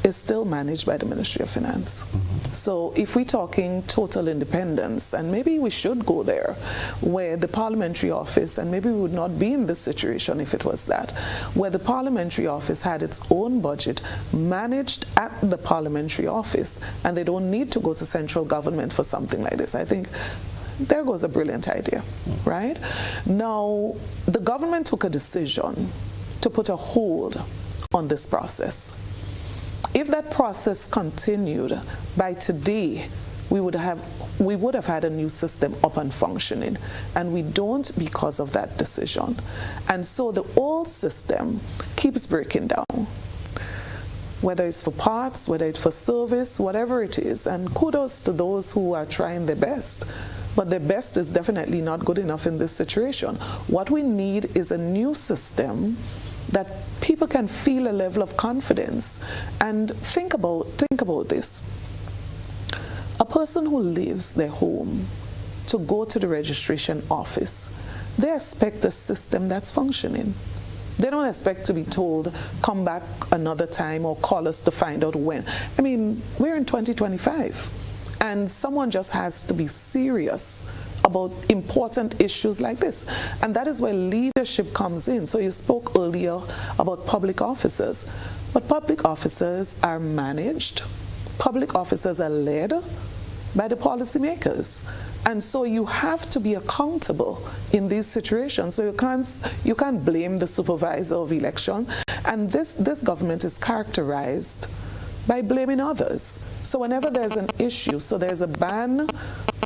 is still managed by the Ministry of Finance. So if we're talking total independence, and maybe we should go there, where the parliamentary office, and maybe we would not be in this situation if it was that, where the parliamentary office had its own budget managed at the parliamentary office, and they don't need to go to central government for something like this. I think there goes a brilliant idea, right? Now, the government took a decision to put a hold on this process. If that process continued, by today, we would have had a new system up and functioning, and we don't because of that decision. And so the old system keeps breaking down, whether it's for parts, whether it's for service, whatever it is. And kudos to those who are trying their best. But their best is definitely not good enough in this situation. What we need is a new system that people can feel a level of confidence. And think about this. A person who leaves their home to go to the registration office, they expect a system that's functioning. They don't expect to be told, come back another time or call us to find out when. I mean, we're in 2025, and someone just has to be serious about important issues like this. And that is where leadership comes in. So you spoke earlier about public officers, but public officers are managed, public officers are led by the policymakers. And so you have to be accountable in these situations. So you can't blame the supervisor of election. And this government is characterized by blaming others. So whenever there's an issue, so there's a ban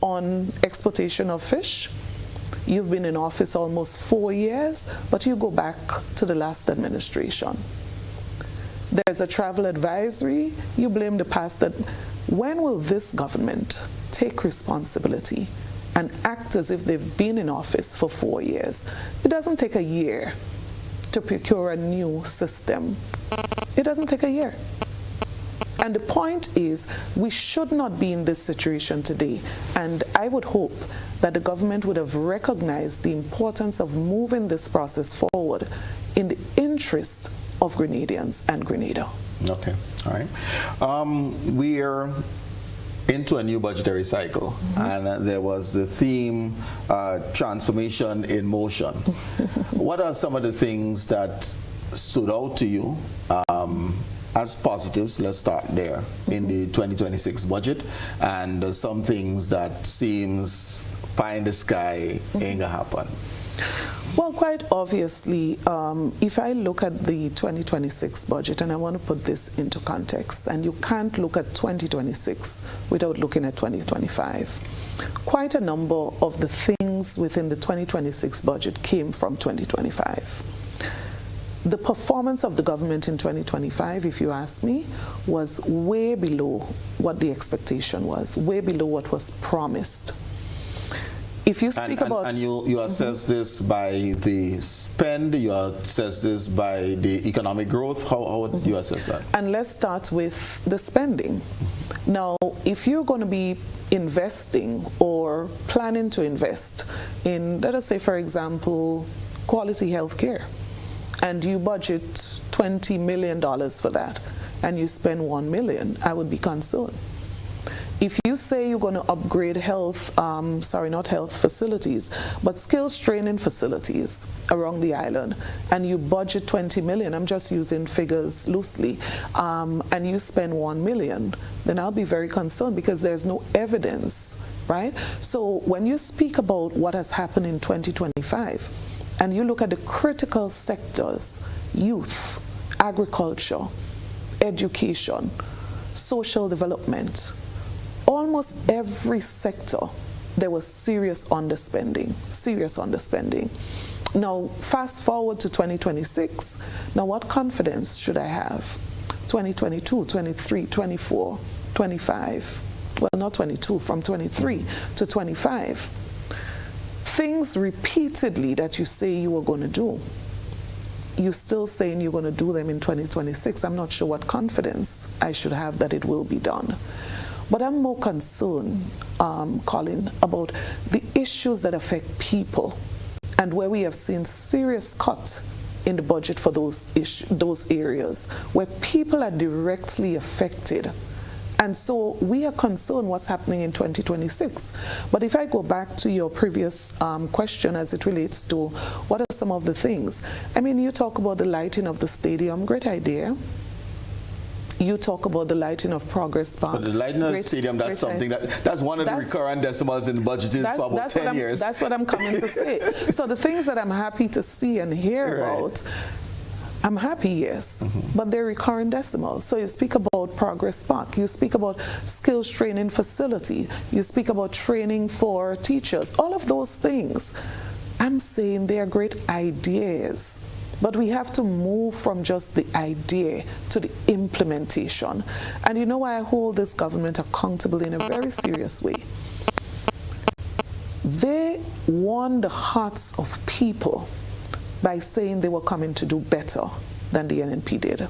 on exportation of fish. You've been in office almost 4 years, but you go back to the last administration. There's a travel advisory. You blame the past. When will this government take responsibility and act as if they've been in office for 4 years? It doesn't take a year to procure a new system. It doesn't take a year. And the point is, we should not be in this situation today. And I would hope that the government would have recognized the importance of moving this process forward in the interest of Grenadians and Grenada. Okay, all right. We're into a new budgetary cycle, and there was the theme transformation in motion. What are some of the things that stood out to you as positives? Let's start there in the 2026 budget, and some things that seems pie in the sky ain't gonna happen. Well, quite obviously, if I look at the 2026 budget, and I want to put this into context, and you can't look at 2026 without looking at 2025. Quite a number of the things within the 2026 budget came from 2025. The performance of the government in 2025, if you ask me, was way below what the expectation was, way below what was promised. If you speak about... And you assess this by the spend, you assess this by the economic growth, how would you assess that? And let's start with the spending. Now, if you're going to be investing or planning to invest in, let us say, for example, quality health care, and you budget $20 million for that, and you spend $1 million, I would be concerned. If you say you're going to upgrade health, not health facilities, but skills training facilities around the island, and you budget 20 million, I'm just using figures loosely, and you spend 1 million, then I'll be very concerned because there's no evidence, right? So when you speak about what has happened in 2025, and you look at the critical sectors, youth, agriculture, education, social development, almost every sector, there was serious underspending. Now, fast forward to 2026. Now, what confidence should I have? 2022, 23, 24, 25. Well, not 22, from 23 to 25. Things repeatedly that you say you were going to do, you're still saying you're going to do them in 2026. I'm not sure what confidence I should have that it will be done. But I'm more concerned, Colin, about the issues that affect people and where we have seen serious cuts in the budget for those areas where people are directly affected. And so we are concerned what's happening in 2026. But if I go back to your previous question as it relates to what are some of the things, I mean, you talk about the lighting of the stadium, great idea. You talk about the lighting of Progress Park. But the lighting of the stadium, that's something that's one of the recurrent decimals in the budget is for about 10 years. That's what I'm coming to say. So the things that I'm happy to see and hear about, I'm happy, yes, but they're recurrent decimals. So you speak about Progress Park, you speak about skills training facility, you speak about training for teachers, all of those things. I'm saying they are great ideas. But we have to move from just the idea to the implementation. And you know why I hold this government accountable in a very serious way? They won the hearts of people by saying they were coming to do better than the NNP did.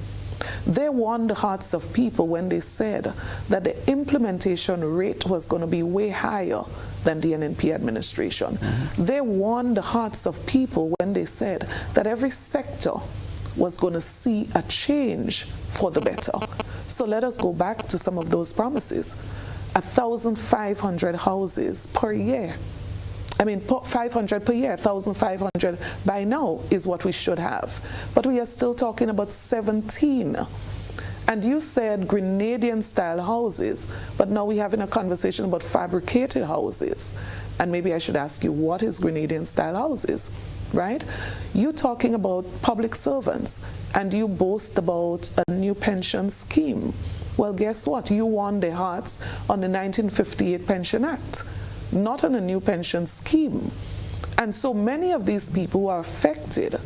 They won the hearts of people when they said that the implementation rate was going to be way higher than the NNP administration. They won the hearts of people when they said that every sector was going to see a change for the better. So let us go back to some of those promises. 1,500 houses per year. I mean, 500 per year, 1,500 by now is what we should have. But we are still talking about 17. And you said Grenadian-style houses, but now we're having a conversation about fabricated houses. And maybe I should ask you, what is Grenadian-style houses, right? You're talking about public servants, and you boast about a new pension scheme. Well, guess what? You won their hearts on the 1958 Pension Act, not on a new pension scheme. And so many of these people who are affected,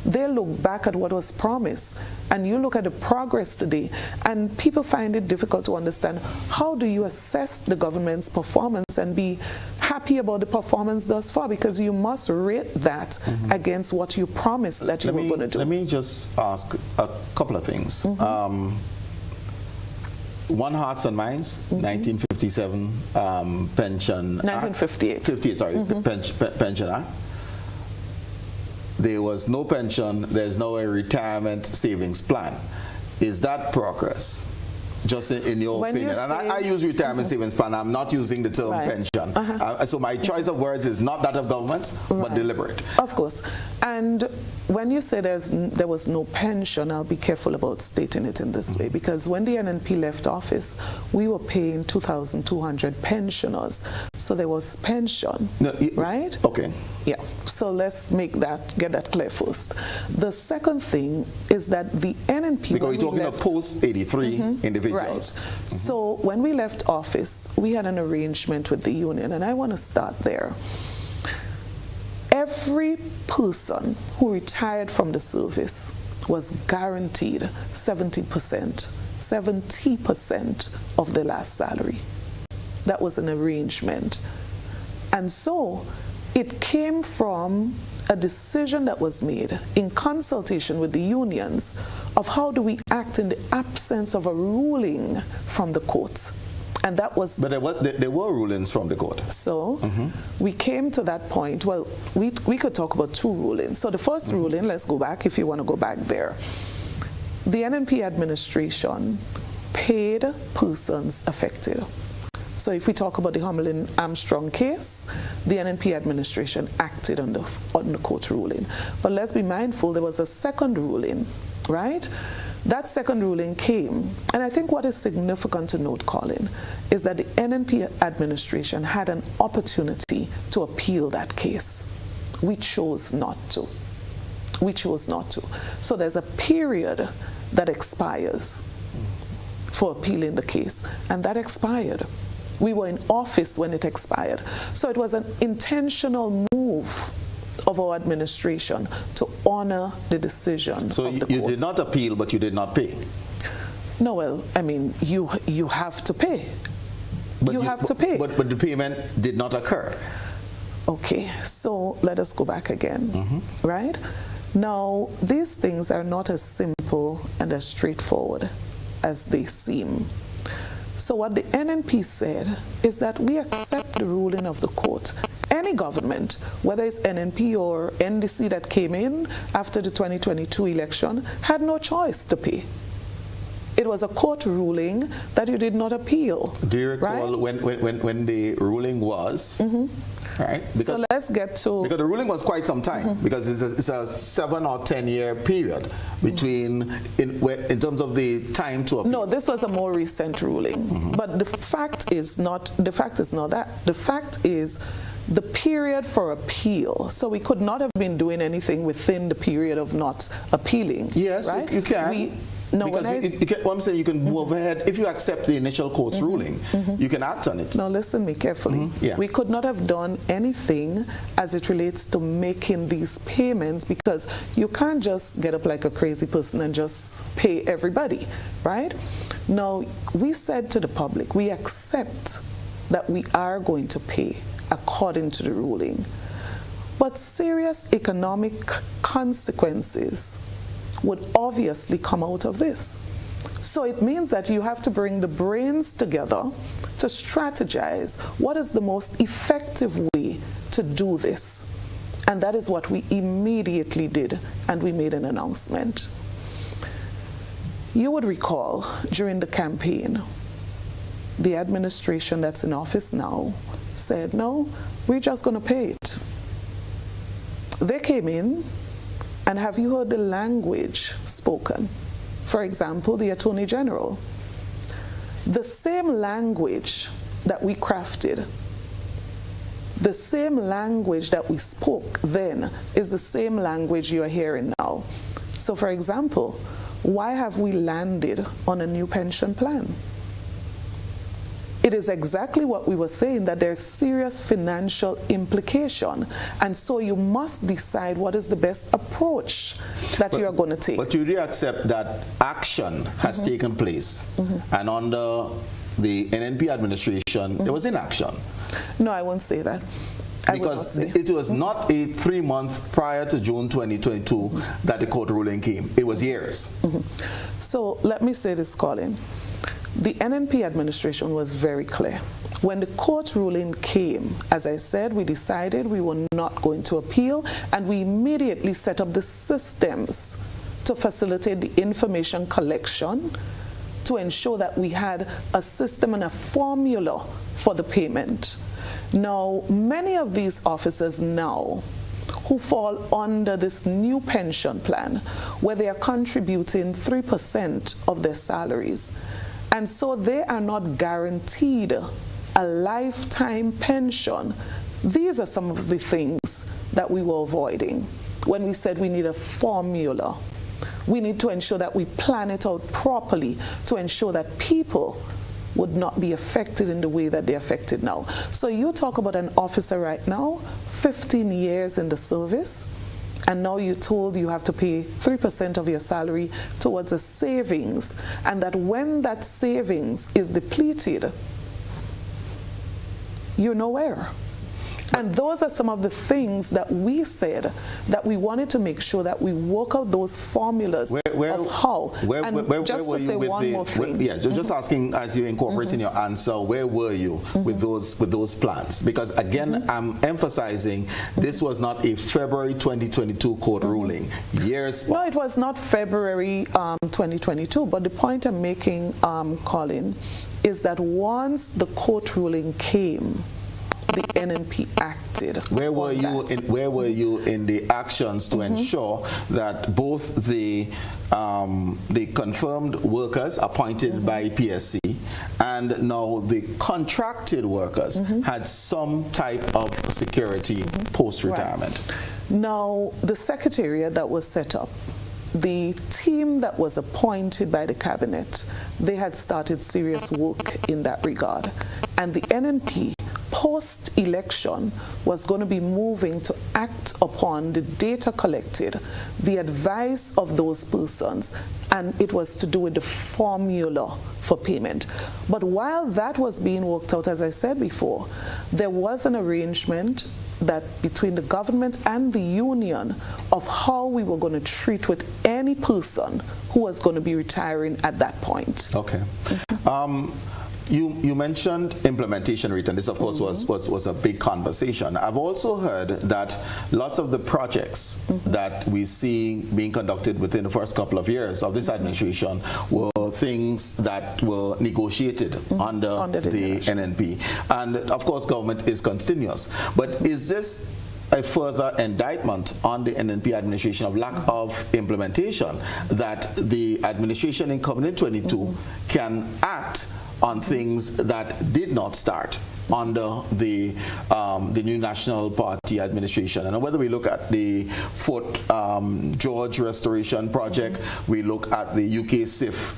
they look back at what was promised, and you look at the progress today, and people find it difficult to understand, how do you assess the government's performance and be happy about the performance thus far? Because you must rate that against what you promised that you were going to do. Let me just ask a couple of things. One Hearts and Minds, 1957 pension 1958. Act. 58, sorry, pension Act. There was no pension, there's no retirement savings plan. Is that progress? Just in your When opinion. you And say- I use retirement savings plan. I'm not using the term Right. pension. So my choice of words is not that of government, but deliberate. Of course. And when you say there was no pension, I'll be careful about stating it in this way, because when the NNP left office, we were paying 2,200 pensioners. So there was pension, right? Okay. Yeah. So let's get that clear first. The second thing is that the NNP... Because we're talking of post-83 individuals. Right. So when we left office, we had an arrangement with the union, and I want to start there. Every person who retired from the service was guaranteed 70% of their last salary. That was an arrangement. And so it came from a decision that was made in consultation with the unions of how do we act in the absence of a ruling from the court. And that was... But there were rulings from the court. So we came to that point. Well, we could talk about two rulings. So the first ruling, let's go back if you want to go back there. The NNP administration paid persons affected. So if we talk about the Emmalin Armstrong case, the NNP administration acted on the court ruling. But let's be mindful, there was a second ruling, right? That second ruling came, and I think what is significant to note, Colin, is that the NNP administration had an opportunity to appeal that case. We chose not to. We chose not to. So there's a period that expires for appealing the case, and that expired. We were in office when it expired. So it was an intentional move of our administration to honor the decision So of the you court. did not appeal, but you did not pay. No, well, I mean, you have to pay. But you have to pay. But the payment did not occur. Okay, so let us go back again, right? Now, these things are not as simple and as straightforward as they seem. So what the NNP said is that we accept the ruling of the court. Any government, whether it's NNP or NDC that came in after the 2022 election, had no choice to pay. It was a court ruling that you did not appeal. Do you recall right? when the ruling was? Right? So let's get to... Because the ruling was quite some time, because it's a 7 or 10 year period between, in terms of the time to appeal. No, this was a more recent ruling. But the fact is not that. The fact is the period for appeal. So we could not have been doing anything within the period of not appealing. Yes, right? you can. No, because what I'm saying, you can move ahead. If you accept the initial court's ruling, you can act on it. Now listen me carefully. Yeah. We could not have done anything as it relates to making these payments, because you can't just get up like a crazy person and just pay everybody, right? Now, we said to the public, we accept that we are going to pay according to the ruling. But serious economic consequences would obviously come out of this. So it means that you have to bring the brains together to strategize what is the most effective way to do this. And that is what we immediately did, and we made an announcement. You would recall during the campaign, the administration that's in office now said, no, we're just going to pay it. They came in, and have you heard the language spoken? For example, the Attorney General. The same language that we crafted, the same language that we spoke then is the same language you are hearing now. So for example, why have we landed on a new pension plan? It is exactly what we were saying, that there's serious financial implication. And so you must decide what is the best approach that you are going to take. But you do accept that action has taken place. And under the NNP administration, there was inaction. No, I won't say that. Because it was not a 3 month prior to June 2022 that the court ruling came. It was years. So let me say this, Colin. The NNP administration was very clear. When the court ruling came, as I said, we decided we were not going to appeal, and we immediately set up the systems to facilitate the information collection to ensure that we had a system and a formula for the payment. Now, many of these officers now who fall under this new pension plan, where they are contributing 3% of their salaries, and so they are not guaranteed a lifetime pension. These are some of the things that we were avoiding when we said we need a formula. We need to ensure that we plan it out properly to ensure that people would not be affected in the way that they're affected now. So you talk about an officer right now, 15 years in the service, and now you're told you have to pay 3% of your salary towards a savings, and that when that savings is depleted, you're nowhere. And those are some of the things that we said that we wanted to make sure that we work out those formulas of how. Just to say one more thing. Just asking, as you incorporate in your answer, where were you with those plans? Because again, I'm emphasizing this was not a February 2022 court ruling. Years past. No, it was not February 2022. But the point I'm making, Colin, is that once the court ruling came, the NNP acted. Where were you in the actions to ensure that both the confirmed workers appointed by PSC and now the contracted workers had some type of security post-retirement? Right. Now, the secretariat that was set up, the team that was appointed by the cabinet, they had started serious work in that regard. And the NNP post-election was going to be moving to act upon the data collected, the advice of those persons, and it was to do with the formula for payment. But while that was being worked out, as I said before, there was an arrangement that between the government and the union of how we were going to treat with any person who was going to be retiring at that point. Okay. You mentioned implementation rate, and this of course was a big conversation. I've also heard that lots of the projects that we see being conducted within the first couple of years of this administration were things that were negotiated under the NNP. And of course government is continuous. But is this a further indictment on the NNP administration of lack of implementation, that the administration incumbent in 22 can act on things that did not start under the new National Party administration? And whether we look at the Fort George Restoration Project, we look at the UK SIF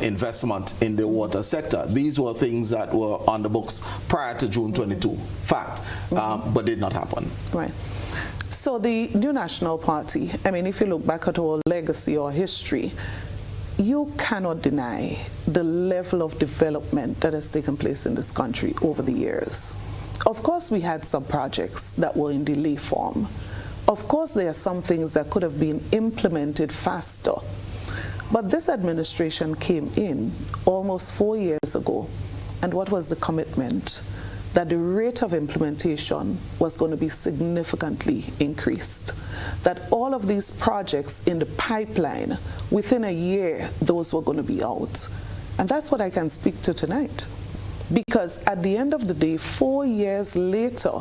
investment in the water sector, these were things that were on the books prior to June 22, fact, but did not happen. Right. So the new National Party, I mean, if you look back at our legacy or history, you cannot deny the level of development that has taken place in this country over the years. Of course, we had some projects that were in delay form. Of course, there are some things that could have been implemented faster. But this administration came in almost 4 years ago, and what was the commitment? That the rate of implementation was going to be significantly increased. That all of these projects in the pipeline, within a year, those were going to be out. And that's what I can speak to tonight. Because at the end of the day, 4 years later,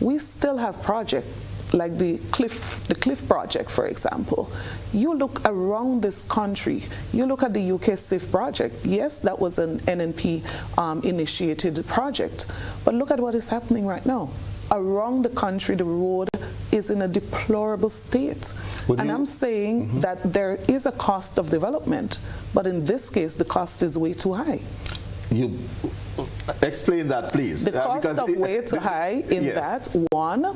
we still have projects like the Cliff project, for example. You look around this country, you look at the UK SIF project. Yes, that was an NNP initiated project, but look at what is happening right now. Around the country, the road is in a deplorable state. I'm saying that there is a cost of development, but in this case, the cost is way too high. You explain that, please. The cost of way too high in that, one,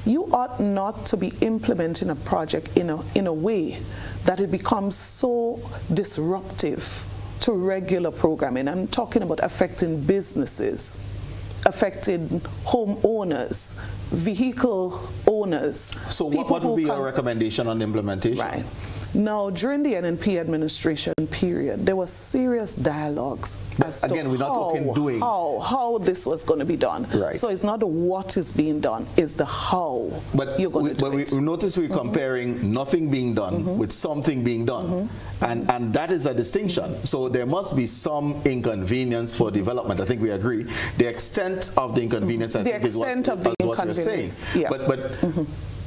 you ought not to be implementing a project in a way that it becomes so disruptive to regular programming. I'm talking about affecting businesses, affecting homeowners, vehicle owners. So what would be your recommendation on implementation? Right. Now, during the NNP administration period, there was serious dialogues as to again, we're not talking doing. How this was going to be done. Right. So it's not the what is being done, it's the how you're going to do it. But we notice we're comparing nothing being done with something being done. And that is a distinction. So there must be some inconvenience for development. I think we agree. The extent of the inconvenience, I think, is what you're saying. Yeah. But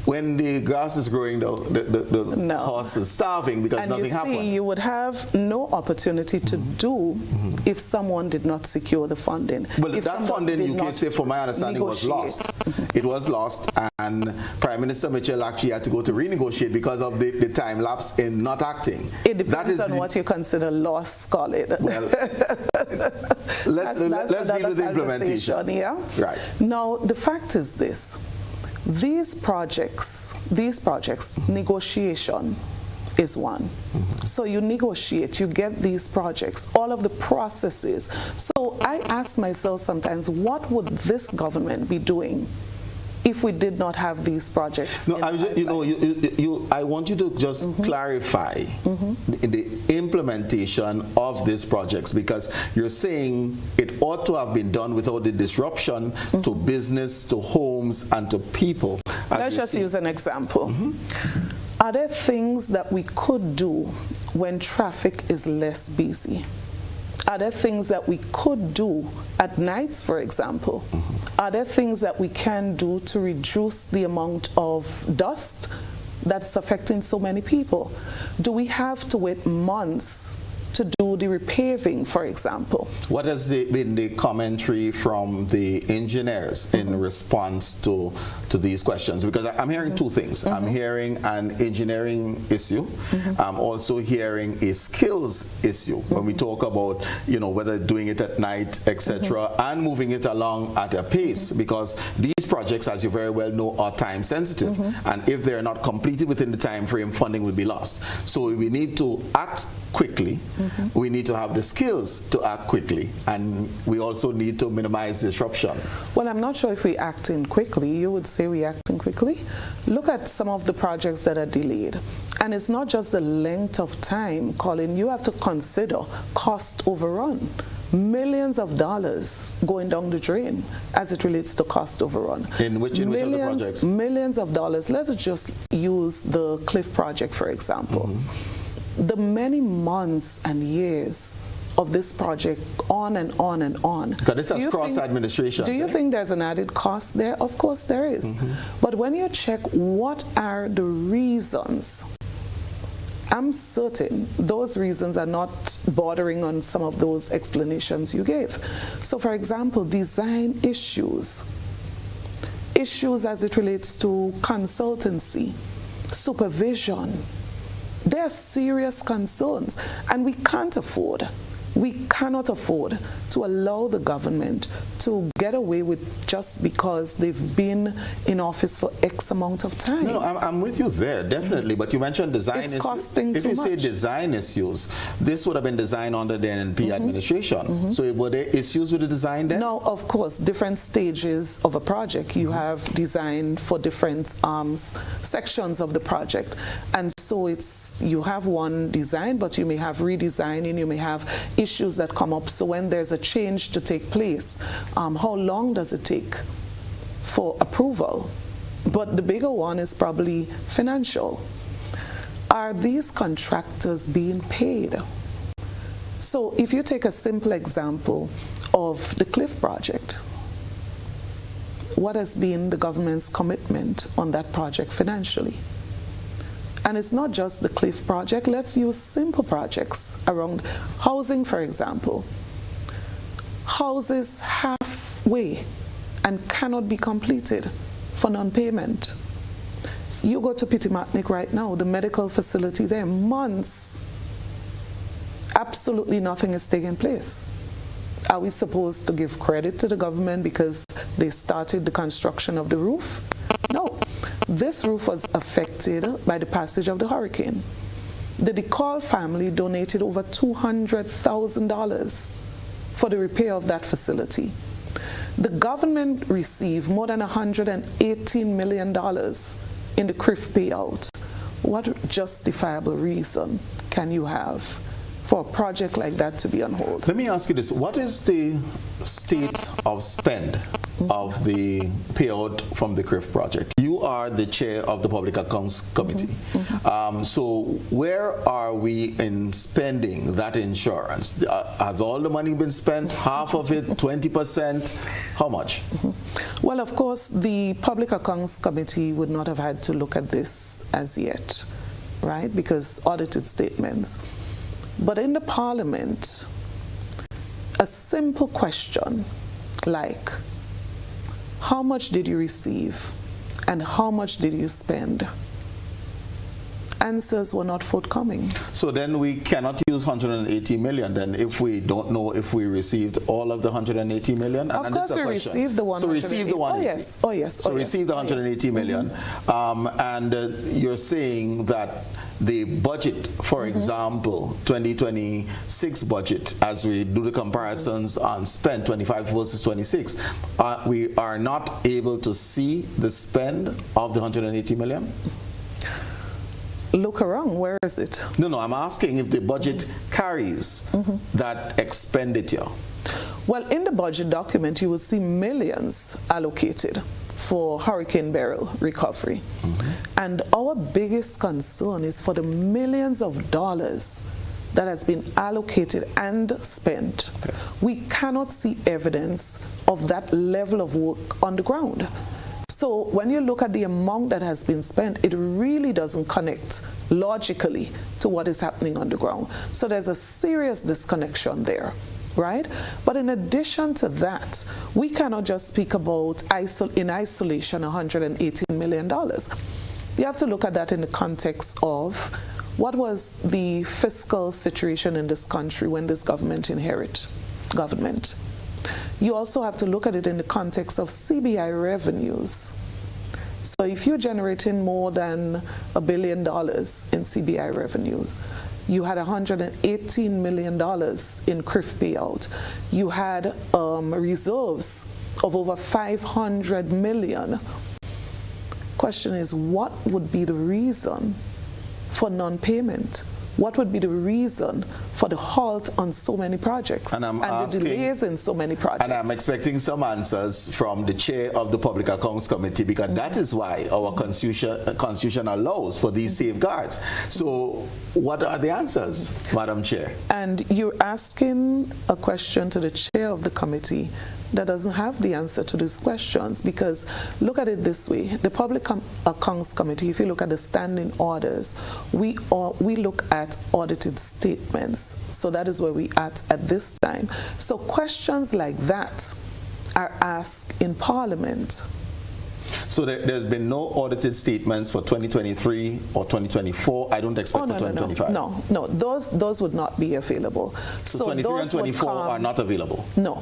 when the grass is growing, the horse is starving because nothing happened. And you would have no opportunity to do if someone did not secure the funding. Well, if that funding, you can say, from my understanding, was lost. It was lost, and Prime Minister Mitchell actually had to go to renegotiate because of the time lapse in not acting. It depends on what you consider lost, Colin. Well, let's deal with the implementation. Yeah? Right. Now, the fact is this. These projects, negotiation is one. So you negotiate, you get these projects, all of the processes. So I ask myself sometimes, what would this government be doing if we did not have these projects? No, I want you to just clarify the implementation of these projects, because you're saying it ought to have been done without the disruption to business, to homes, and to people. Let's just use an example. Are there things that we could do when traffic is less busy? Are there things that we could do at nights, for example? Are there things that we can do to reduce the amount of dust that's affecting so many people? Do we have to wait months to do the repaving, for example? What has been the commentary from the engineers in response to these questions? Because I'm hearing two things. I'm hearing an engineering issue. I'm also hearing a skills issue when we talk about, whether doing it at night, etc., and moving it along at a pace, because these projects, as you very well know, are time sensitive. And if they're not completed within the time frame, funding will be lost. So we need to act quickly. We need to have the skills to act quickly, and we also need to minimize disruption. Well, I'm not sure if we're acting quickly. You would say we're acting quickly. Look at some of the projects that are delayed. And it's not just the length of time, Colin. You have to consider cost overrun. Millions of dollars going down the drain as it relates to cost overrun. In which of the projects? Millions of dollars. Let's just use the Cliff project, for example. The many months and years of this project, on and on and on. Because this has cross-administration. Do you think there's an added cost there? Of course there is. But when you check what are the reasons, I'm certain those reasons are not bordering on some of those explanations you gave. So, for example, design issues as it relates to consultancy, supervision. There are serious concerns, and we cannot afford to allow the government to get away with just because they've been in office for X amount of time. No, I'm with you there, definitely. But you mentioned design issues. It's costing too much. If you say design issues, this would have been designed under the NNP administration. So were there issues with the design then? No, of course. Different stages of a project. You have design for different sections of the project. And so you have one design, but you may have redesigning, you may have issues that come up. So when there's a change to take place, how long does it take for approval? But the bigger one is probably financial. Are these contractors being paid? So if you take a simple example of the Cliff project, what has been the government's commitment on that project financially? And it's not just the Cliff project. Let's use simple projects around housing, for example. Houses halfway and cannot be completed for non-payment. You go to Pitimatnik right now, the medical facility there, months, absolutely nothing is taking place. Are we supposed to give credit to the government because they started the construction of the roof? No. This roof was affected by the passage of the hurricane. The DeCall family donated over $200,000 for the repair of that facility. The government received more than $118 million in the CRIF payout. What justifiable reason can you have for a project like that to be on hold? Let me ask you this. What is the state of spend of the payout from the CRIF project? You are the chair of the Public Accounts Committee. So where are we in spending that insurance? Have all the money been spent? Half of it? 20%? How much? Well, of course, the Public Accounts Committee would not have had to look at this as yet, right? Because audited statements. But in the Parliament, a simple question like, how much did you receive and how much did you spend? Answers were not forthcoming. So then we cannot use 180 million then if we don't know if we received all of the 180 million? Of course we received the 180. So received the 180. Oh yes, oh yes. So received the 180 million. And you're saying that the budget, for example, 2026 budget, as we do the comparisons on spend 25 versus 26, we are not able to see the spend of the 180 million? Look around, where is it? No, I'm asking if the budget carries that expenditure. Well, in the budget document, you will see millions allocated for Hurricane Beryl recovery. And our biggest concern is for the millions of dollars that has been allocated and spent. We cannot see evidence of that level of work on the ground. So when you look at the amount that has been spent, it really doesn't connect logically to what is happening on the ground. So there's a serious disconnection there, right? But in addition to that, we cannot just speak about in isolation $118 million. You have to look at that in the context of what was the fiscal situation in this country when this government inherited government. You also have to look at it in the context of CBI revenues. So if you're generating more than $1 billion in CBI revenues, you had $118 million in CRIF payout. You had reserves of over $500 million. Question is, what would be the reason for non-payment? What would be the reason for the halt on so many projects and the delays in so many projects? And I'm expecting some answers from the chair of the Public Accounts Committee, because that is why our constitution allows for these safeguards. So what are the answers, Madam Chair? And you're asking a question to the chair of the committee that doesn't have the answer to these questions, because look at it this way. The Public Accounts Committee, if you look at the standing orders, we look at audited statements. So that is where we at this time. So questions like that are asked in Parliament. So there's been no audited statements for 2023 or 2024. I don't expect for 2025. No, those would not be available. So 23 and 24 are not available. No.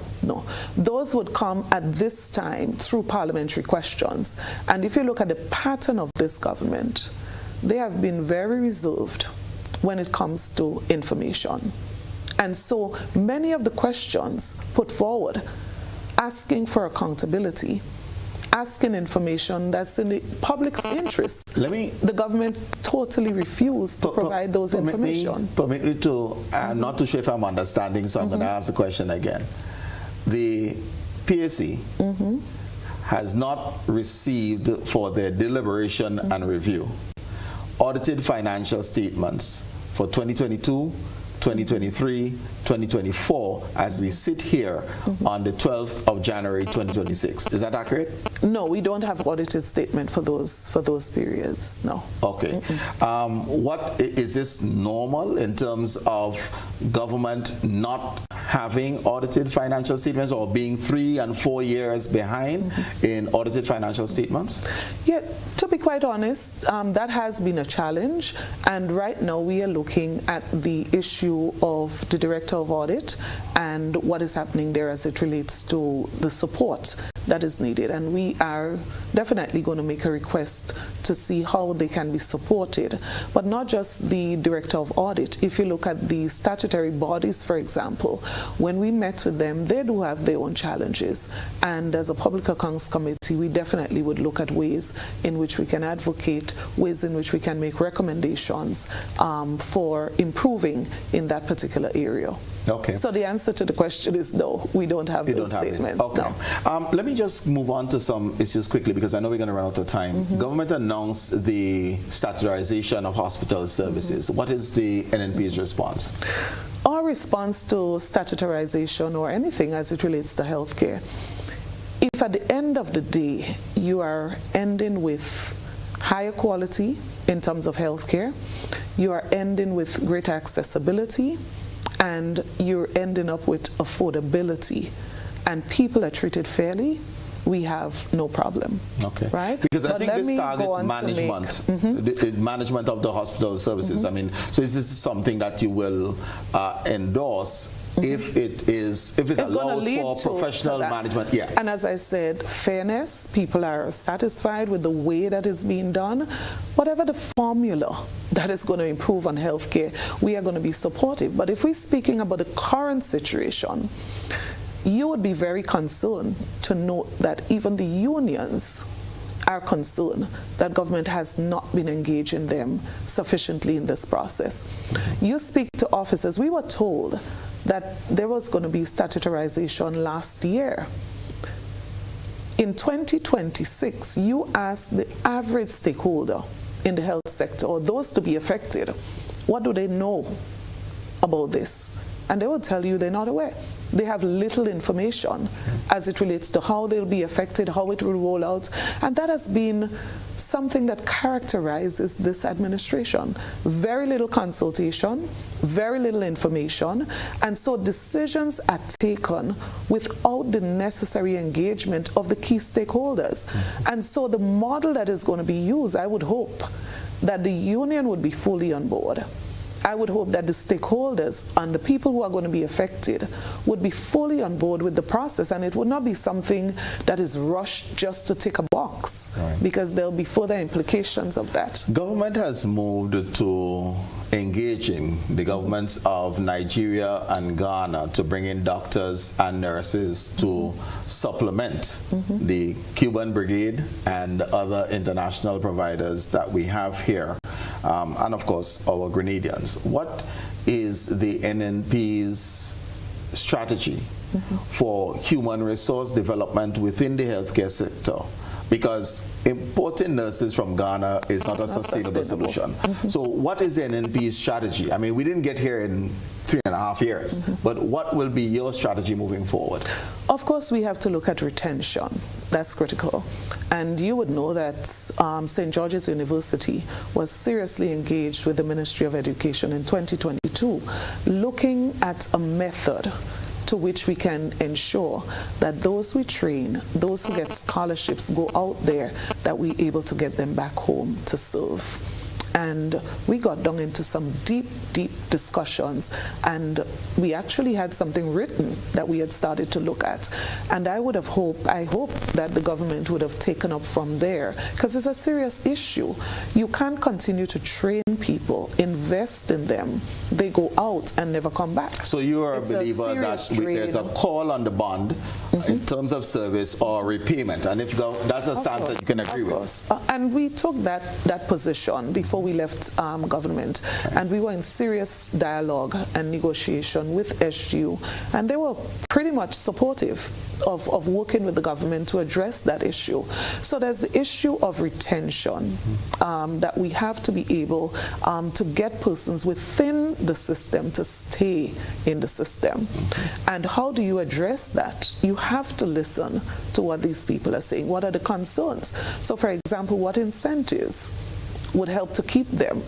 Those would come at this time through parliamentary questions. And if you look at the pattern of this government, they have been very reserved when it comes to information. And so many of the questions put forward asking for accountability, asking information that's in the public's interest. The government totally refused to provide those information. Permit me to, I'm not too sure if I'm understanding, so I'm going to ask the question again. The PAC has not received for their deliberation and review audited financial statements for 2022, 2023, 2024, as we sit here on the 12th of January 2026. Is that accurate? No, we don't have audited statement for those periods. No. Okay. What is this normal in terms of government not having audited financial statements, or being 3 and 4 years behind in audited financial statements? Yeah, to be quite honest, that has been a challenge, and right now we are looking at the issue of the Director of Audit and what is happening there as it relates to the support that is needed, and we are definitely going to make a request to see how they can be supported. But not just the Director of Audit. If you look at the statutory bodies, for example, when we met with them, they do have their own challenges, and as a Public Accounts Committee, we definitely would look at ways in which we can advocate, ways in which we can make recommendations for improving in that particular area. Okay. So the answer to the question is no, we don't have those statements. Okay. No. Let me just move on to some issues quickly because I know we're going to run out of time. Government announced the statutorization of hospital services. What is the NNP's response? Our response to statutorization or anything as it relates to healthcare, if at the end of the day you are ending with higher quality in terms of healthcare, you are ending with greater accessibility, and you're ending up with affordability, and people are treated fairly, we have no problem. Okay. Right? Because I think this targets management, the management of the hospital services. I mean, so is this something that you will endorse if it allows for professional management? Yeah. And as I said, fairness, people are satisfied with the way that is being done. Whatever the formula that is going to improve on healthcare, we are going to be supportive. But if we're speaking about the current situation, you would be very concerned to note that even the unions are concerned that government has not been engaging them sufficiently in this process. You speak to officers. We were told that there was going to be statutorization last year. In 2026, you ask the average stakeholder in the health sector, or those to be affected, what do they know about this? And they will tell you they're not aware. They have little information as it relates to how they'll be affected, how it will roll out. And that has been something that characterizes this administration. Very little consultation, very little information, and so decisions are taken without the necessary engagement of the key stakeholders. And so the model that is going to be used, I would hope that the union would be fully on board. I would hope that the stakeholders and the people who are going to be affected would be fully on board with the process, and it would not be something that is rushed just to tick a box, because there'll be further implications of that. Government has moved to engaging the governments of Nigeria and Ghana to bring in doctors and nurses to supplement the Cuban Brigade and other international providers that we have here. And of course our Grenadians. What is the NNP's strategy for human resource development within the healthcare sector? Because importing nurses from Ghana is not a sustainable solution. So what is the NNP's strategy? I mean, we didn't get here in 3.5 years, but what will be your strategy moving forward? Of course, we have to look at retention. That's critical. And you would know that St. George's University was seriously engaged with the Ministry of Education in 2022, looking at a method to which we can ensure that those we train, those who get scholarships, go out there, that we're able to get them back home to serve. And we got down into some deep, deep discussions, and we actually had something written that we had started to look at. And I hope that the government would have taken up from there, because it's a serious issue. You can't continue to train people, invest in them, they go out and never come back. So you are a believer that there's a call on the bond in terms of service or repayment, and if that's a stance that you can agree with. And we took that position before we left government, and we were in serious dialogue and negotiation with SGU, and they were pretty much supportive of working with the government to address that issue. So there's the issue of retention, that we have to be able to get persons within the system to stay in the system. And how do you address that? You have to listen to what these people are saying. What are the concerns? So for example, what incentives would help to keep them?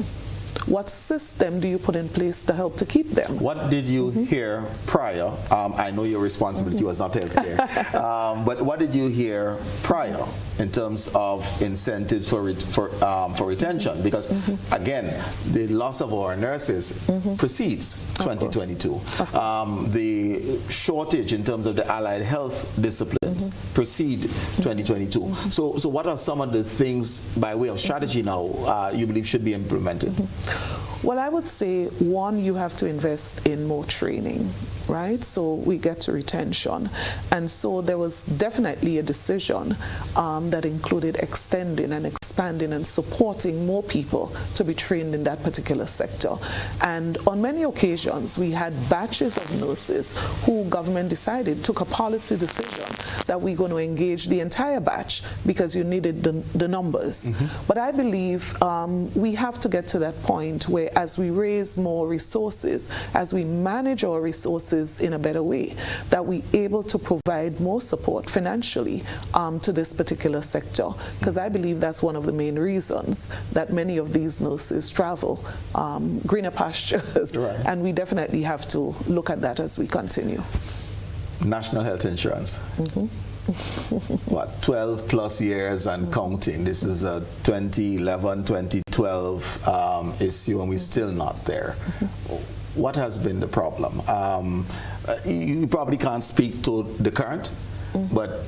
What system do you put in place to help to keep them? What did you hear prior? I know your responsibility was not healthcare, but what did you hear prior in terms of incentives for retention? Because again, the loss of our nurses precedes 2022. The shortage in terms of the allied health discipline elections precede 2022. So what are some of the things by way of strategy now you believe should be implemented? Well, I would say, one, you have to invest in more training, right? So we get to retention. And so there was definitely a decision that included extending and expanding and supporting more people to be trained in that particular sector. And on many occasions, we had batches of nurses who government decided, took a policy decision that we're going to engage the entire batch because you needed the numbers. But I believe we have to get to that point where as we raise more resources, as we manage our resources in a better way, that we're able to provide more support financially to this particular sector. Because I believe that's one of the main reasons that many of these nurses travel greener pastures. Right. And we definitely have to look at that as we continue. National health insurance. What, 12 plus years and counting. This is a 2011, 2012 issue, and we're still not there. What has been the problem? You probably can't speak to the current, but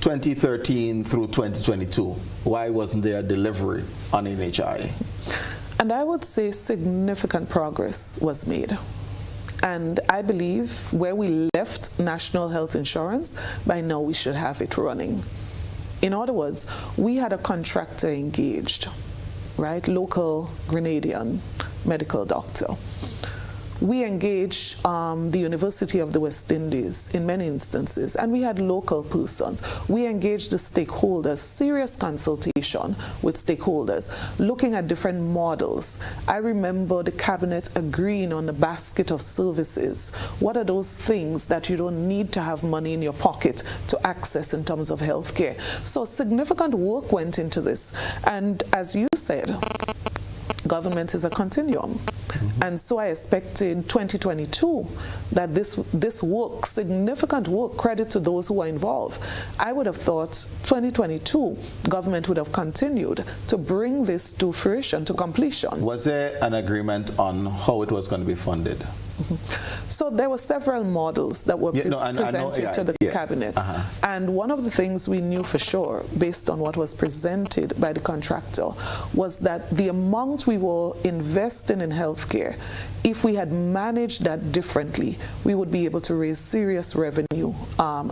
2013 through 2022, why wasn't there delivery on NHI? And I would say significant progress was made. And I believe where we left national health insurance, by now we should have it running. In other words, we had a contractor engaged, right? Local Grenadian medical doctor. We engaged the University of the West Indies in many instances, and we had local persons. We engaged the stakeholders, serious consultation with stakeholders, looking at different models. I remember the cabinet agreeing on a basket of services. What are those things that you don't need to have money in your pocket to access in terms of healthcare? So significant work went into this. And as you said, government is a continuum. And so I expected 2022 that this work, significant work, credit to those who are involved. I would have thought 2022, government would have continued to bring this to fruition, to completion. Was there an agreement on how it was going to be funded? So there were several models that were presented to the cabinet. And one of the things we knew for sure, based on what was presented by the contractor, was that the amount we were investing in healthcare, if we had managed that differently, we would be able to raise serious revenue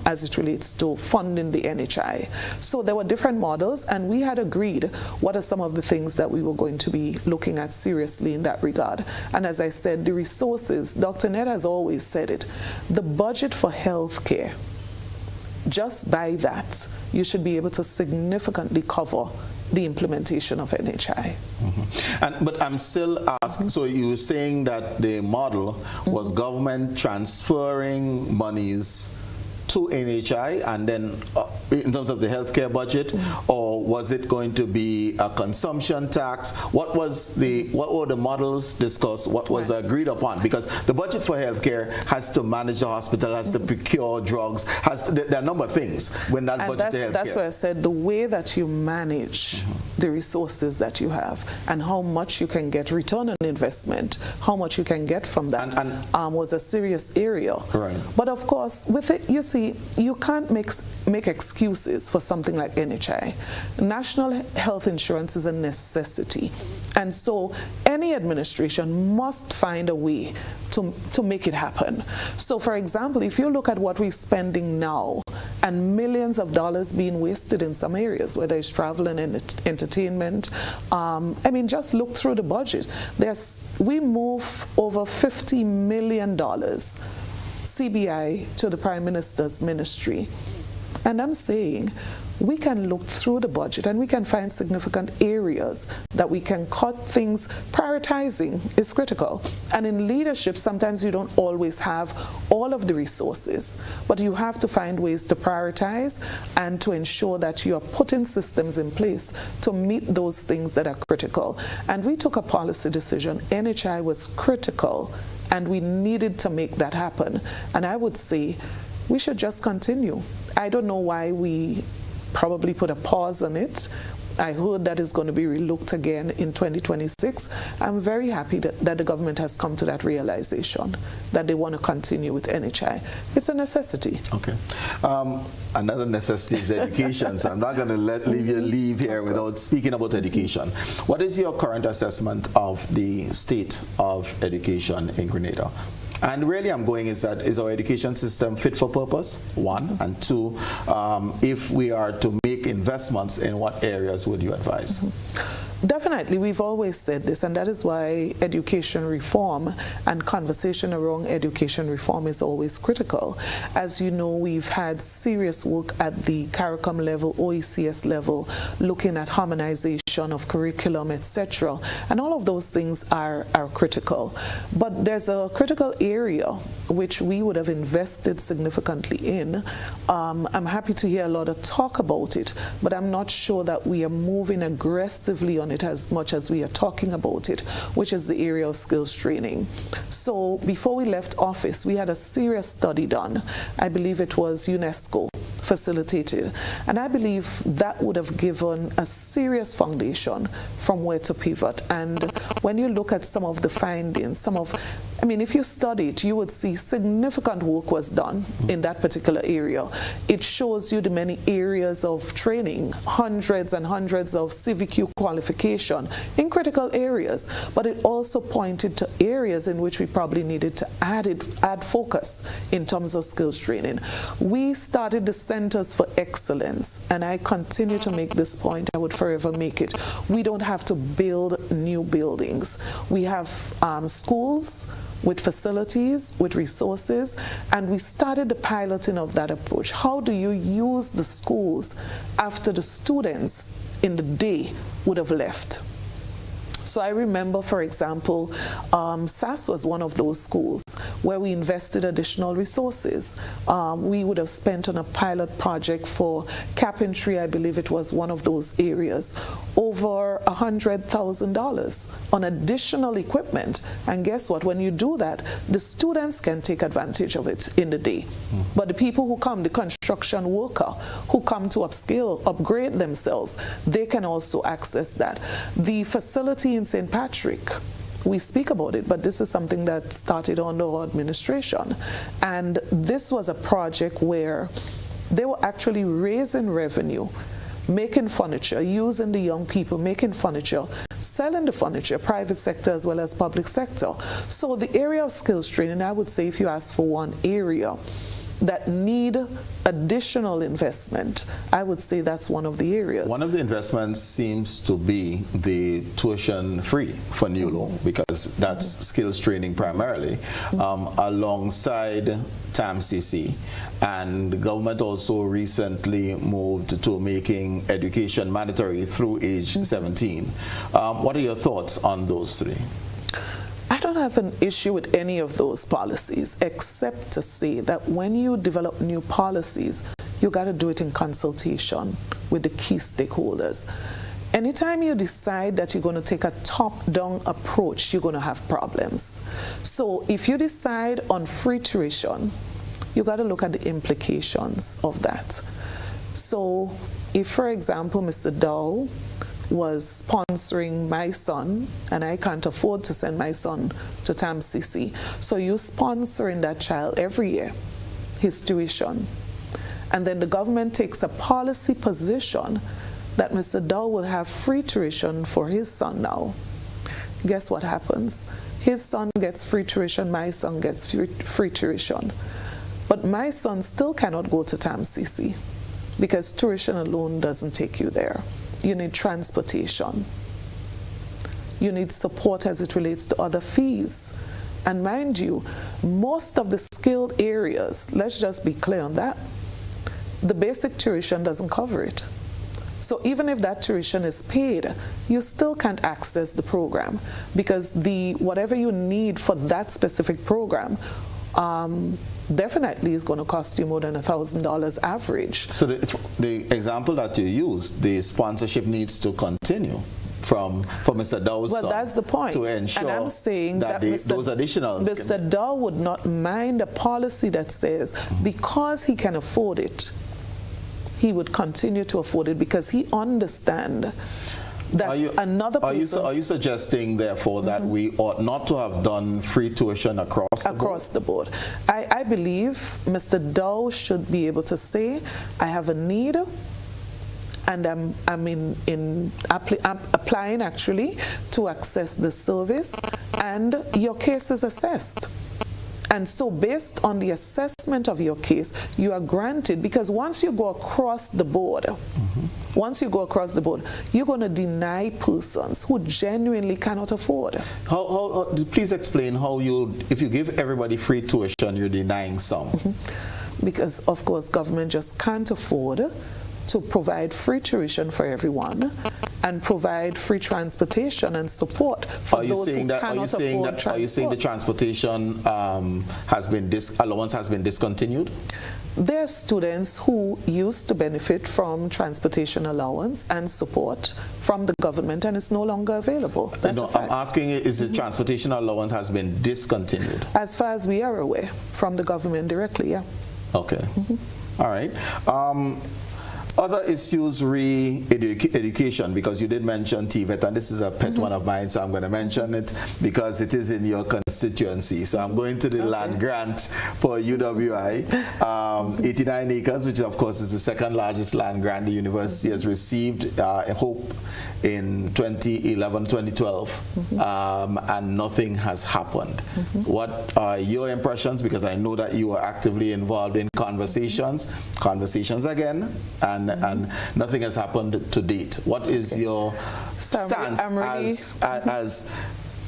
as it relates to funding the NHI. So there were different models, and we had agreed what are some of the things that we were going to be looking at seriously in that regard. And as I said, the resources, Dr. Ned has always said it, the budget for healthcare, just by that, you should be able to significantly cover the implementation of NHI. But I'm still asking, so you were saying that the model was government transferring monies to NHI and then in terms of the healthcare budget, or was it going to be a consumption tax? What were the models discussed? What was agreed upon? Because the budget for healthcare has to manage the hospital, has to procure drugs, there are a number of things when that and budget to healthcare. That's why I said the way that you manage the resources that you have and how much you can get return on investment, how much you can get from that was a serious area. Right. But of course, with it, you see, you can't make excuses for something like NHI. National health insurance is a necessity. And so any administration must find a way to make it happen. So for example, if you look at what we're spending now and millions of dollars being wasted in some areas, whether it's travel and entertainment, I mean, just look through the budget. We move over $50 million CBI to the Prime Minister's ministry. And I'm saying we can look through the budget and we can find significant areas that we can cut things. Prioritizing is critical. And in leadership, sometimes you don't always have all of the resources, but you have to find ways to prioritize and to ensure that you are putting systems in place to meet those things that are critical. And we took a policy decision. NHI was critical, and we needed to make that happen. And I would say we should just continue. I don't know why we probably put a pause on it. I heard that is going to be relooked again in 2026. I'm very happy that the government has come to that realization that they want to continue with NHI. It's a necessity. Okay. Another necessity is education, so I'm not going to leave you leave here without speaking about education. What is your current assessment of the state of education in Grenada? And really I'm going is our education system fit for purpose, one, and two, if we are to make investments, in what areas would you advise? Definitely, we've always said this, and that is why education reform and conversation around education reform is always critical. As you know, we've had serious work at the CARICOM level, OECS level, looking at harmonization of curriculum, etc. And all of those things are critical. But there's a critical area which we would have invested significantly in. I'm happy to hear a lot of talk about it, but I'm not sure that we are moving aggressively on it as much as we are talking about it, which is the area of skills training. So before we left office, we had a serious study done. I believe it was UNESCO facilitated, and I believe that would have given a serious foundation from where to pivot. And when you look at some of the findings, I mean, if you study it, you would see significant work was done in that particular area. It shows you the many areas of training, hundreds and hundreds of CVQ qualification in critical areas, but it also pointed to areas in which we probably needed to add focus in terms of skills training. We started the Centers for Excellence, and I continue to make this point. I would forever make it. We don't have to build new buildings. We have schools with facilities, with resources, and we started the piloting of that approach. How do you use the schools after the students in the day would have left? So I remember, for example, SAS was one of those schools where we invested additional resources. We would have spent on a pilot project for carpentry, I believe it was one of those areas, over $100,000 on additional equipment. And guess what? When you do that, the students can take advantage of it in the day. But the people who come, the construction worker who come to upskill, upgrade themselves, they can also access that. The facility in St. Patrick, we speak about it, but this is something that started under our administration. And this was a project where they were actually raising revenue, making furniture, using the young people, making furniture, selling the furniture, private sector as well as public sector. So the area of skills training, I would say if you ask for one area that need additional investment, I would say that's one of the areas. One of the investments seems to be the tuition free for NULO, because that's skills training primarily, alongside TAMCC. And the government also recently moved to making education mandatory through age 17. What are your thoughts on those three? I don't have an issue with any of those policies, except to say that when you develop new policies, you got to do it in consultation with the key stakeholders. Anytime you decide that you're going to take a top-down approach, you're going to have problems. So if you decide on free tuition, you got to look at the implications of that. So if, for example, Mr. Dowe was sponsoring my son, and I can't afford to send my son to TAMCC, so you're sponsoring that child every year, his tuition. And then the government takes a policy position that Mr. Dowe will have free tuition for his son now. Guess what happens? His son gets free tuition, my son gets free tuition. But my son still cannot go to TAMCC because tuition alone doesn't take you there. You need transportation. You need support as it relates to other fees. And mind you, most of the skilled areas, let's just be clear on that, the basic tuition doesn't cover it. So even if that tuition is paid, you still can't access the program because whatever you need for that specific program definitely is going to cost you more than $1,000 average. So the example that you used, the sponsorship needs to continue for Mr. Dowe's son. Well, that's the point. To ensure and I'm saying that those additionals. Mr. Dowe would not mind a policy that says because he can afford it, he would continue to afford it because he understands that another person... Are you suggesting, therefore, that we ought not to have done free tuition across the board? I believe Mr. Dowe should be able to say, I have a need, and I'm applying actually to access the service, and your case is assessed. And so based on the assessment of your case, you are granted, because once you go across the board, you're going to deny persons who genuinely cannot afford. Please explain how if you give everybody free tuition, you're denying some. Because, of course, government just can't afford to provide free tuition for everyone and provide free transportation and support for those who cannot afford transport. Are you saying the transportation allowance has been discontinued? There are students who used to benefit from transportation allowance and support from the government, and it's no longer available. That's a fact. I'm asking, is the transportation allowance has been discontinued? As far as we are aware, from the government directly, yeah. Okay. All right. Other issues, education, because you did mention TVET, and this is a pet one of mine, so I'm going to mention it because it is in your constituency. So I'm going to the land grant for UWI, 89 acres, which of course is the second largest land grant the university has received, I hope, in 2011, 2012, and nothing has happened. What are your impressions? Because I know that you are actively involved in conversations again, and nothing has happened to date. What is your stance as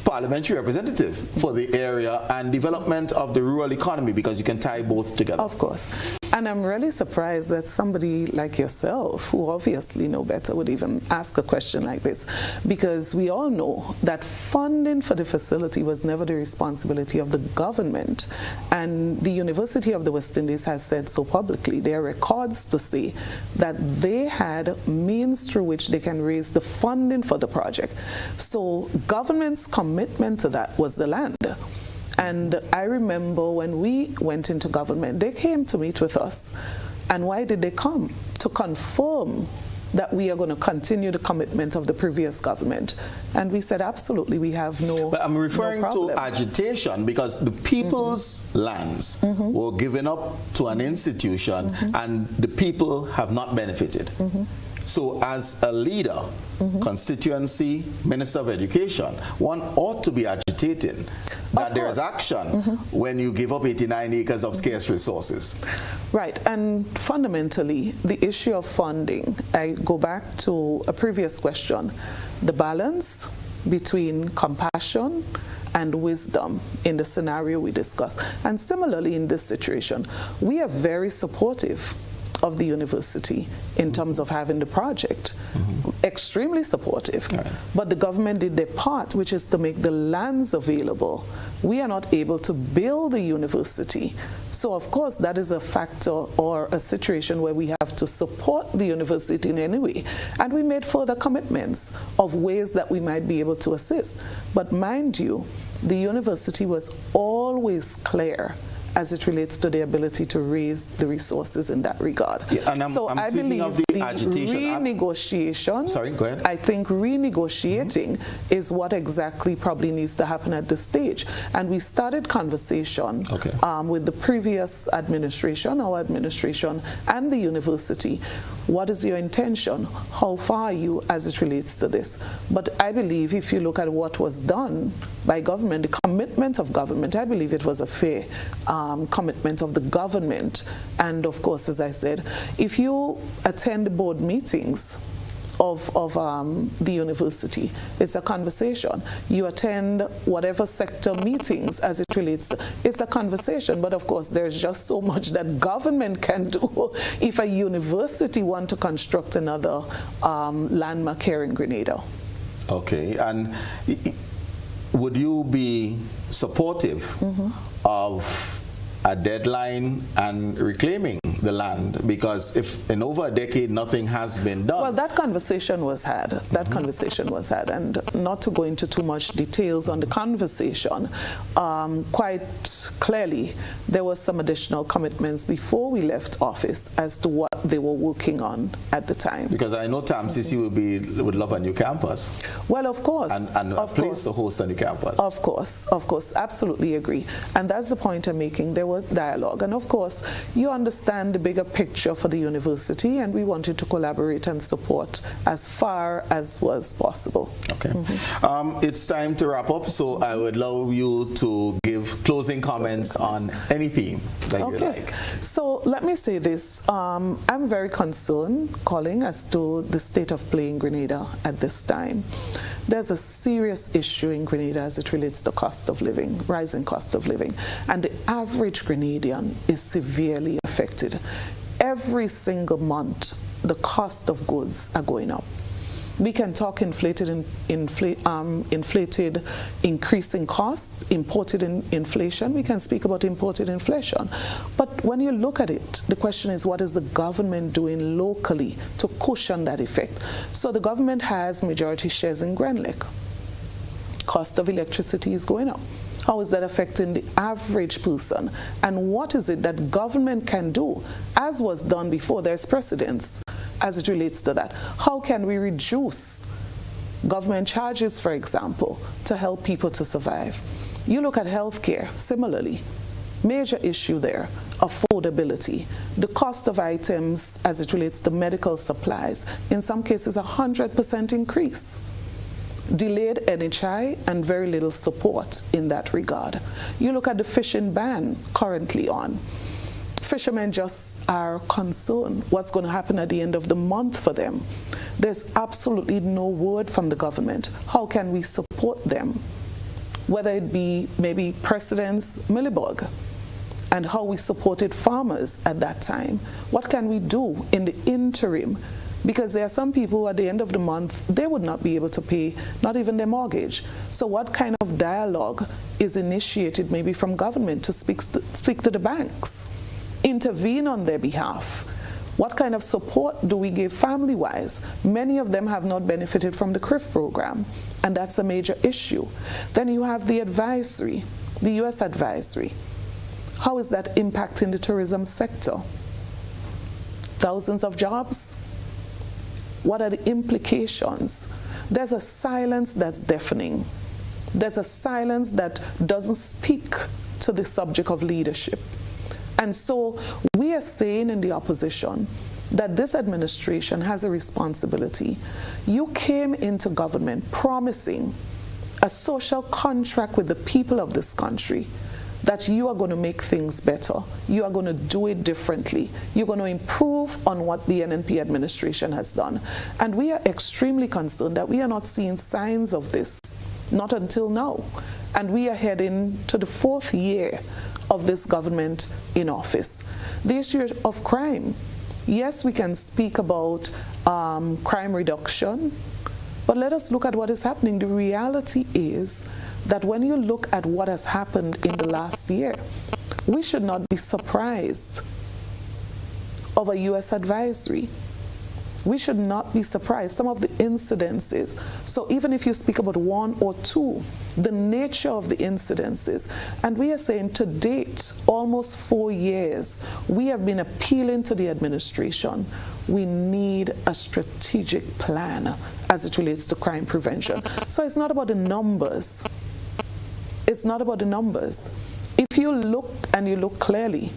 parliamentary representative for the area and development of the rural economy, because you can tie both together? Of course. And I'm really surprised that somebody like yourself, who obviously know better, would even ask a question like this, because we all know that funding for the facility was never the responsibility of the government, and the University of the West Indies has said so publicly. There are records to say that they had means through which they can raise the funding for the project. So government's commitment to that was the land. And I remember when we went into government, they came to meet with us. And why did they come? To confirm that we are going to continue the commitment of the previous government. And we said, absolutely, we have no But I'm referring no to agitation, because the people's lands were given up to an institution and the people have not benefited. So as a leader, constituency, Minister of Education, one ought to be agitating that there is action when you give up 89 acres of scarce resources. Right, and fundamentally, the issue of funding, I go back to a previous question, the balance between compassion and wisdom in the scenario we discussed. And similarly in this situation, we are very supportive of the university in terms of having the project. Extremely supportive. But the government did their part, which is to make the lands available. We are not able to build the university. So of course that is a factor or a situation where we have to support the university in any way. And we made further commitments of ways that we might be able to assist. But mind you, the university was always clear as it relates to the ability to raise the resources in that regard. Yeah, and I believe of the agitation. Renegotiation, sorry, go ahead. I think renegotiating is what exactly probably needs to happen at this stage. And we started conversation with the previous administration, our administration, and the university. What is your intention? How far are you as it relates to this? But I believe if you look at what was done by government, the commitment of government, I believe it was a fair commitment of the government. And of course, as I said, if you attend board meetings of the university, it's a conversation. You attend whatever sector meetings as it relates to, it's a conversation. But of course, there's just so much that government can do if a university want to construct another landmark here in Grenada. Okay, and would you be supportive of a deadline and reclaiming the land? Because if in over a decade nothing has been done. Well, that conversation was had. That conversation was had, and not to go into too much details on the conversation, quite clearly there was some additional commitments before we left office as to what they were working on at the time. Because I know TAMCC would love a new campus. Well, of course. And a place to host a new campus. Of course, absolutely agree. And that's the point I'm making. There was dialogue. And of course, you understand the bigger picture for the university, and we wanted to collaborate and support as far as was possible. Okay. It's time to wrap up, so I would love you to give closing comments on any theme that you like. So let me say this. I'm very concerned, Colin, as to the state of play in Grenada at this time. There's a serious issue in Grenada as it relates to cost of living, rising cost of living, and the average Grenadian is severely affected. Every single month, the cost of goods are going up. We can talk inflated increasing costs, imported inflation. We can speak about imported inflation. But when you look at it, the question is, what is the government doing locally to cushion that effect? So the government has majority shares in Grenlec. Cost of electricity is going up. How is that affecting the average person? And what is it that government can do, as was done before? There's precedence as it relates to that. How can we reduce government charges, for example, to help people to survive? You look at healthcare, similarly. Major issue there, affordability. The cost of items as it relates to medical supplies, in some cases 100% increase. Delayed NHI and very little support in that regard. You look at the fishing ban currently on. Fishermen just are concerned what's going to happen at the end of the month for them. There's absolutely no word from the government. How can we support them? Whether it be maybe President's Millibug and how we supported farmers at that time. What can we do in the interim? Because there are some people who at the end of the month, they would not be able to pay not even their mortgage. So what kind of dialogue is initiated maybe from government to speak to the banks? Intervene on their behalf. What kind of support do we give family-wise? Many of them have not benefited from the CRIF program, and that's a major issue. Then you have the advisory, the U.S. advisory. How is that impacting the tourism sector? Thousands of jobs? What are the implications? There's a silence that's deafening. There's a silence that doesn't speak to the subject of leadership. And so we are saying in the opposition that this administration has a responsibility. You came into government promising a social contract with the people of this country that you are going to make things better. You are going to do it differently. You're going to improve on what the NNP administration has done. And we are extremely concerned that we are not seeing signs of this, not until now. And we are heading to the 4th year of this government in office. The issue of crime. Yes, we can speak about crime reduction, but let us look at what is happening. The reality is that when you look at what has happened in the last year, we should not be surprised of a U.S. advisory. We should not be surprised. Some of the incidences, so even if you speak about 1 or 2, the nature of the incidences, and we are saying to date, almost 4 years, we have been appealing to the administration. We need a strategic plan as it relates to crime prevention. So it's not about the numbers. It's not about the numbers. If you look and you look clearly,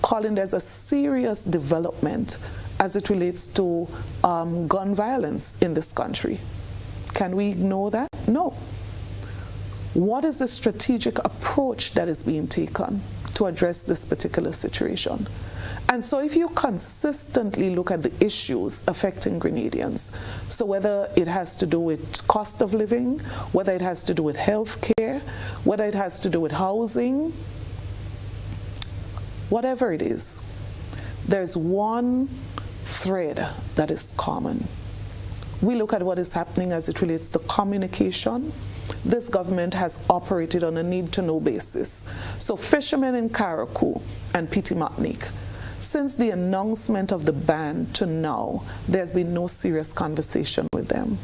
Colin, there's a serious development as it relates to gun violence in this country. Can we ignore that? No. What is the strategic approach that is being taken to address this particular situation? And so if you consistently look at the issues affecting Grenadians, so whether it has to do with cost of living, whether it has to do with health care, whether it has to do with housing, whatever it is, there's one thread that is common. We look at what is happening as it relates to communication. This government has operated on a need-to-know basis. So fishermen in Carriacou and Petit Martinique, since the announcement of the ban to now, there's been no serious conversation with them.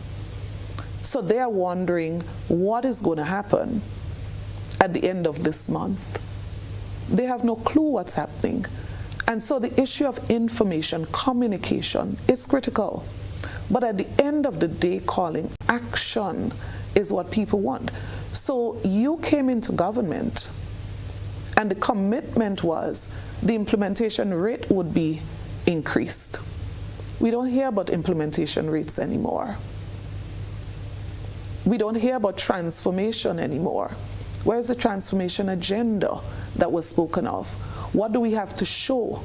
So they are wondering what is going to happen at the end of this month. They have no clue what's happening. And so the issue of information, communication is critical. But at the end of the day, Colin, action is what people want. So you came into government and the commitment was the implementation rate would be increased. We don't hear about implementation rates anymore. We don't hear about transformation anymore. Where's the transformation agenda that was spoken of? What do we have to show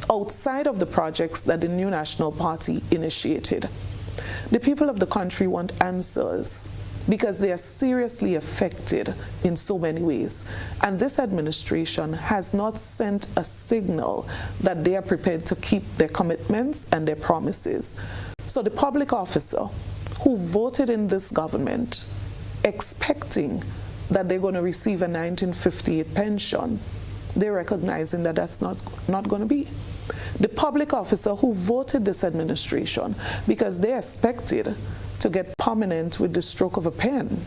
outside of the projects that the New National Party initiated? The people of the country want answers because they are seriously affected in so many ways. And this administration has not sent a signal that they are prepared to keep their commitments and their promises. So the public officer who voted in this government expecting that they're going to receive a 1958 pension, they're recognizing that that's not going to be. The public officer who voted this administration because they expected to get permanent with the stroke of a pen,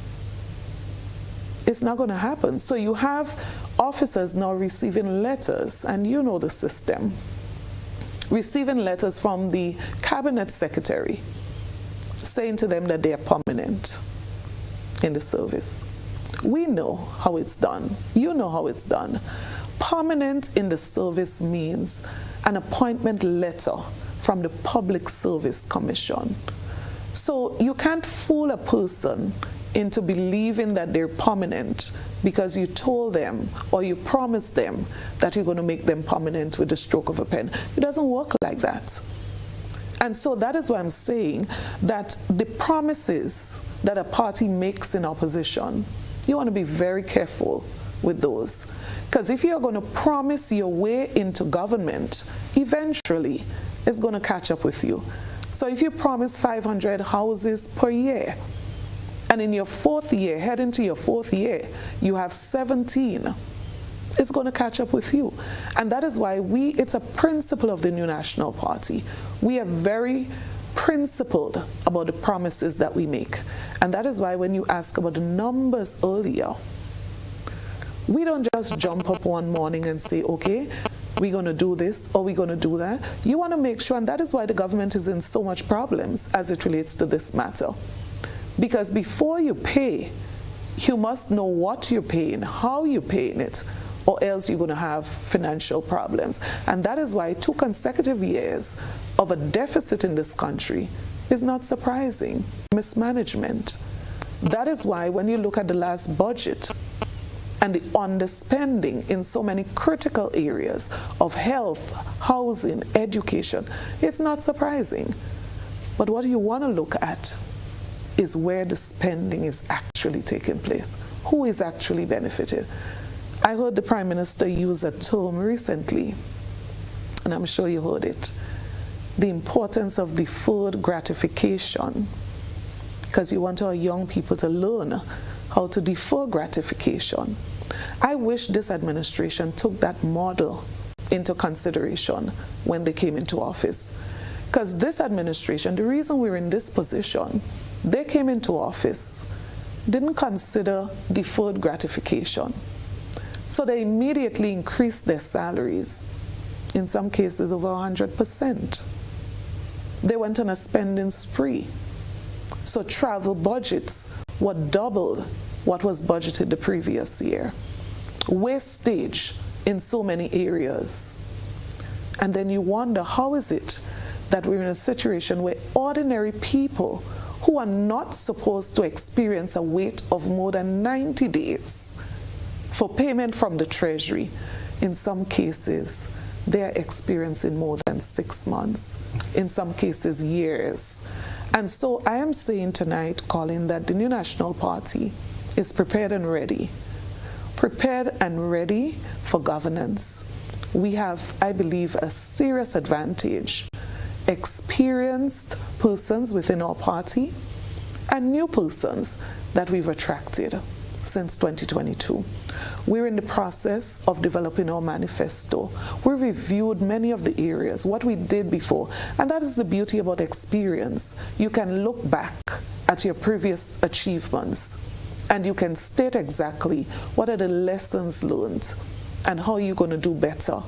it's not going to happen. So you have officers now receiving letters, and you know the system, receiving letters from the cabinet secretary saying to them that they are permanent in the service. We know how it's done. You know how it's done. Permanent in the service means an appointment letter from the Public Service Commission. So you can't fool a person into believing that they're permanent because you told them or you promised them that you're going to make them permanent with the stroke of a pen. It doesn't work like that. And so that is why I'm saying that the promises that a party makes in opposition, you want to be very careful with those. Because if you're going to promise your way into government, eventually it's going to catch up with you. So if you promise 500 houses per year, and in your fourth year, head into your fourth year, you have 17, it's going to catch up with you. And that is why it's a principle of the New National Party. We are very principled about the promises that we make. And that is why when you ask about the numbers earlier, we don't just jump up one morning and say, okay, we're going to do this or we're going to do that. You want to make sure, and that is why the government is in so much problems as it relates to this matter. Because before you pay, you must know what you're paying, how you're paying it, or else you're going to have financial problems. And that is why 2 consecutive years of a deficit in this country is not surprising. Mismanagement. That is why when you look at the last budget and the underspending in so many critical areas of health, housing, education, it's not surprising. But what you want to look at is where the spending is actually taking place. Who is actually benefited? I heard the Prime Minister use a term recently, and I'm sure you heard it, the importance of deferred gratification, because you want our young people to learn how to defer gratification. I wish this administration took that model into consideration when they came into office. Because this administration, the reason we're in this position, they came into office, didn't consider deferred gratification. So they immediately increased their salaries, in some cases over 100%. They went on a spending spree. So travel budgets were double what was budgeted the previous year. Wastage in so many areas. And then you wonder, how is it that we're in a situation where ordinary people who are not supposed to experience a wait of more than 90 days for payment from the Treasury, in some cases, they're experiencing more than 6 months, in some cases, years. And so I am saying tonight, Colin, that the New National Party is prepared and ready for governance. We have, I believe, a serious advantage experienced persons within our party and new persons that we've attracted since 2022. We're in the process of developing our manifesto. We've reviewed many of the areas, what we did before, and that is the beauty about experience. You can look back at your previous achievements and you can state exactly what are the lessons learned and how you're going to do better.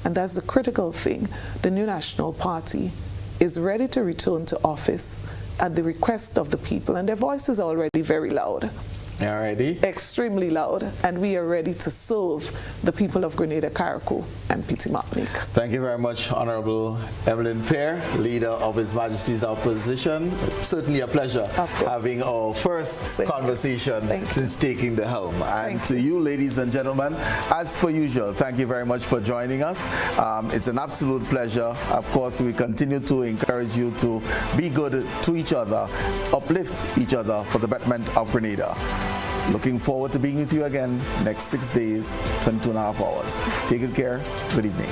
And that's the critical thing. The new National Party is ready to return to office at the request of the people, and their voice is already very loud. Alrighty. Extremely loud, and we are ready to serve the people of Grenada, Carriacou, and Petit Martinique. Thank you very much, Honorable Emmalin Pierre, leader of His Majesty's opposition. Certainly a pleasure having our first conversation since taking the helm. And to you, ladies and gentlemen, as per usual, thank you very much for joining us. It's an absolute pleasure. Of course, we continue to encourage you to be good to each other, uplift each other for the betterment of Grenada. Looking forward to being with you again next 6 days, 22.5 hours. Take good care. Good evening.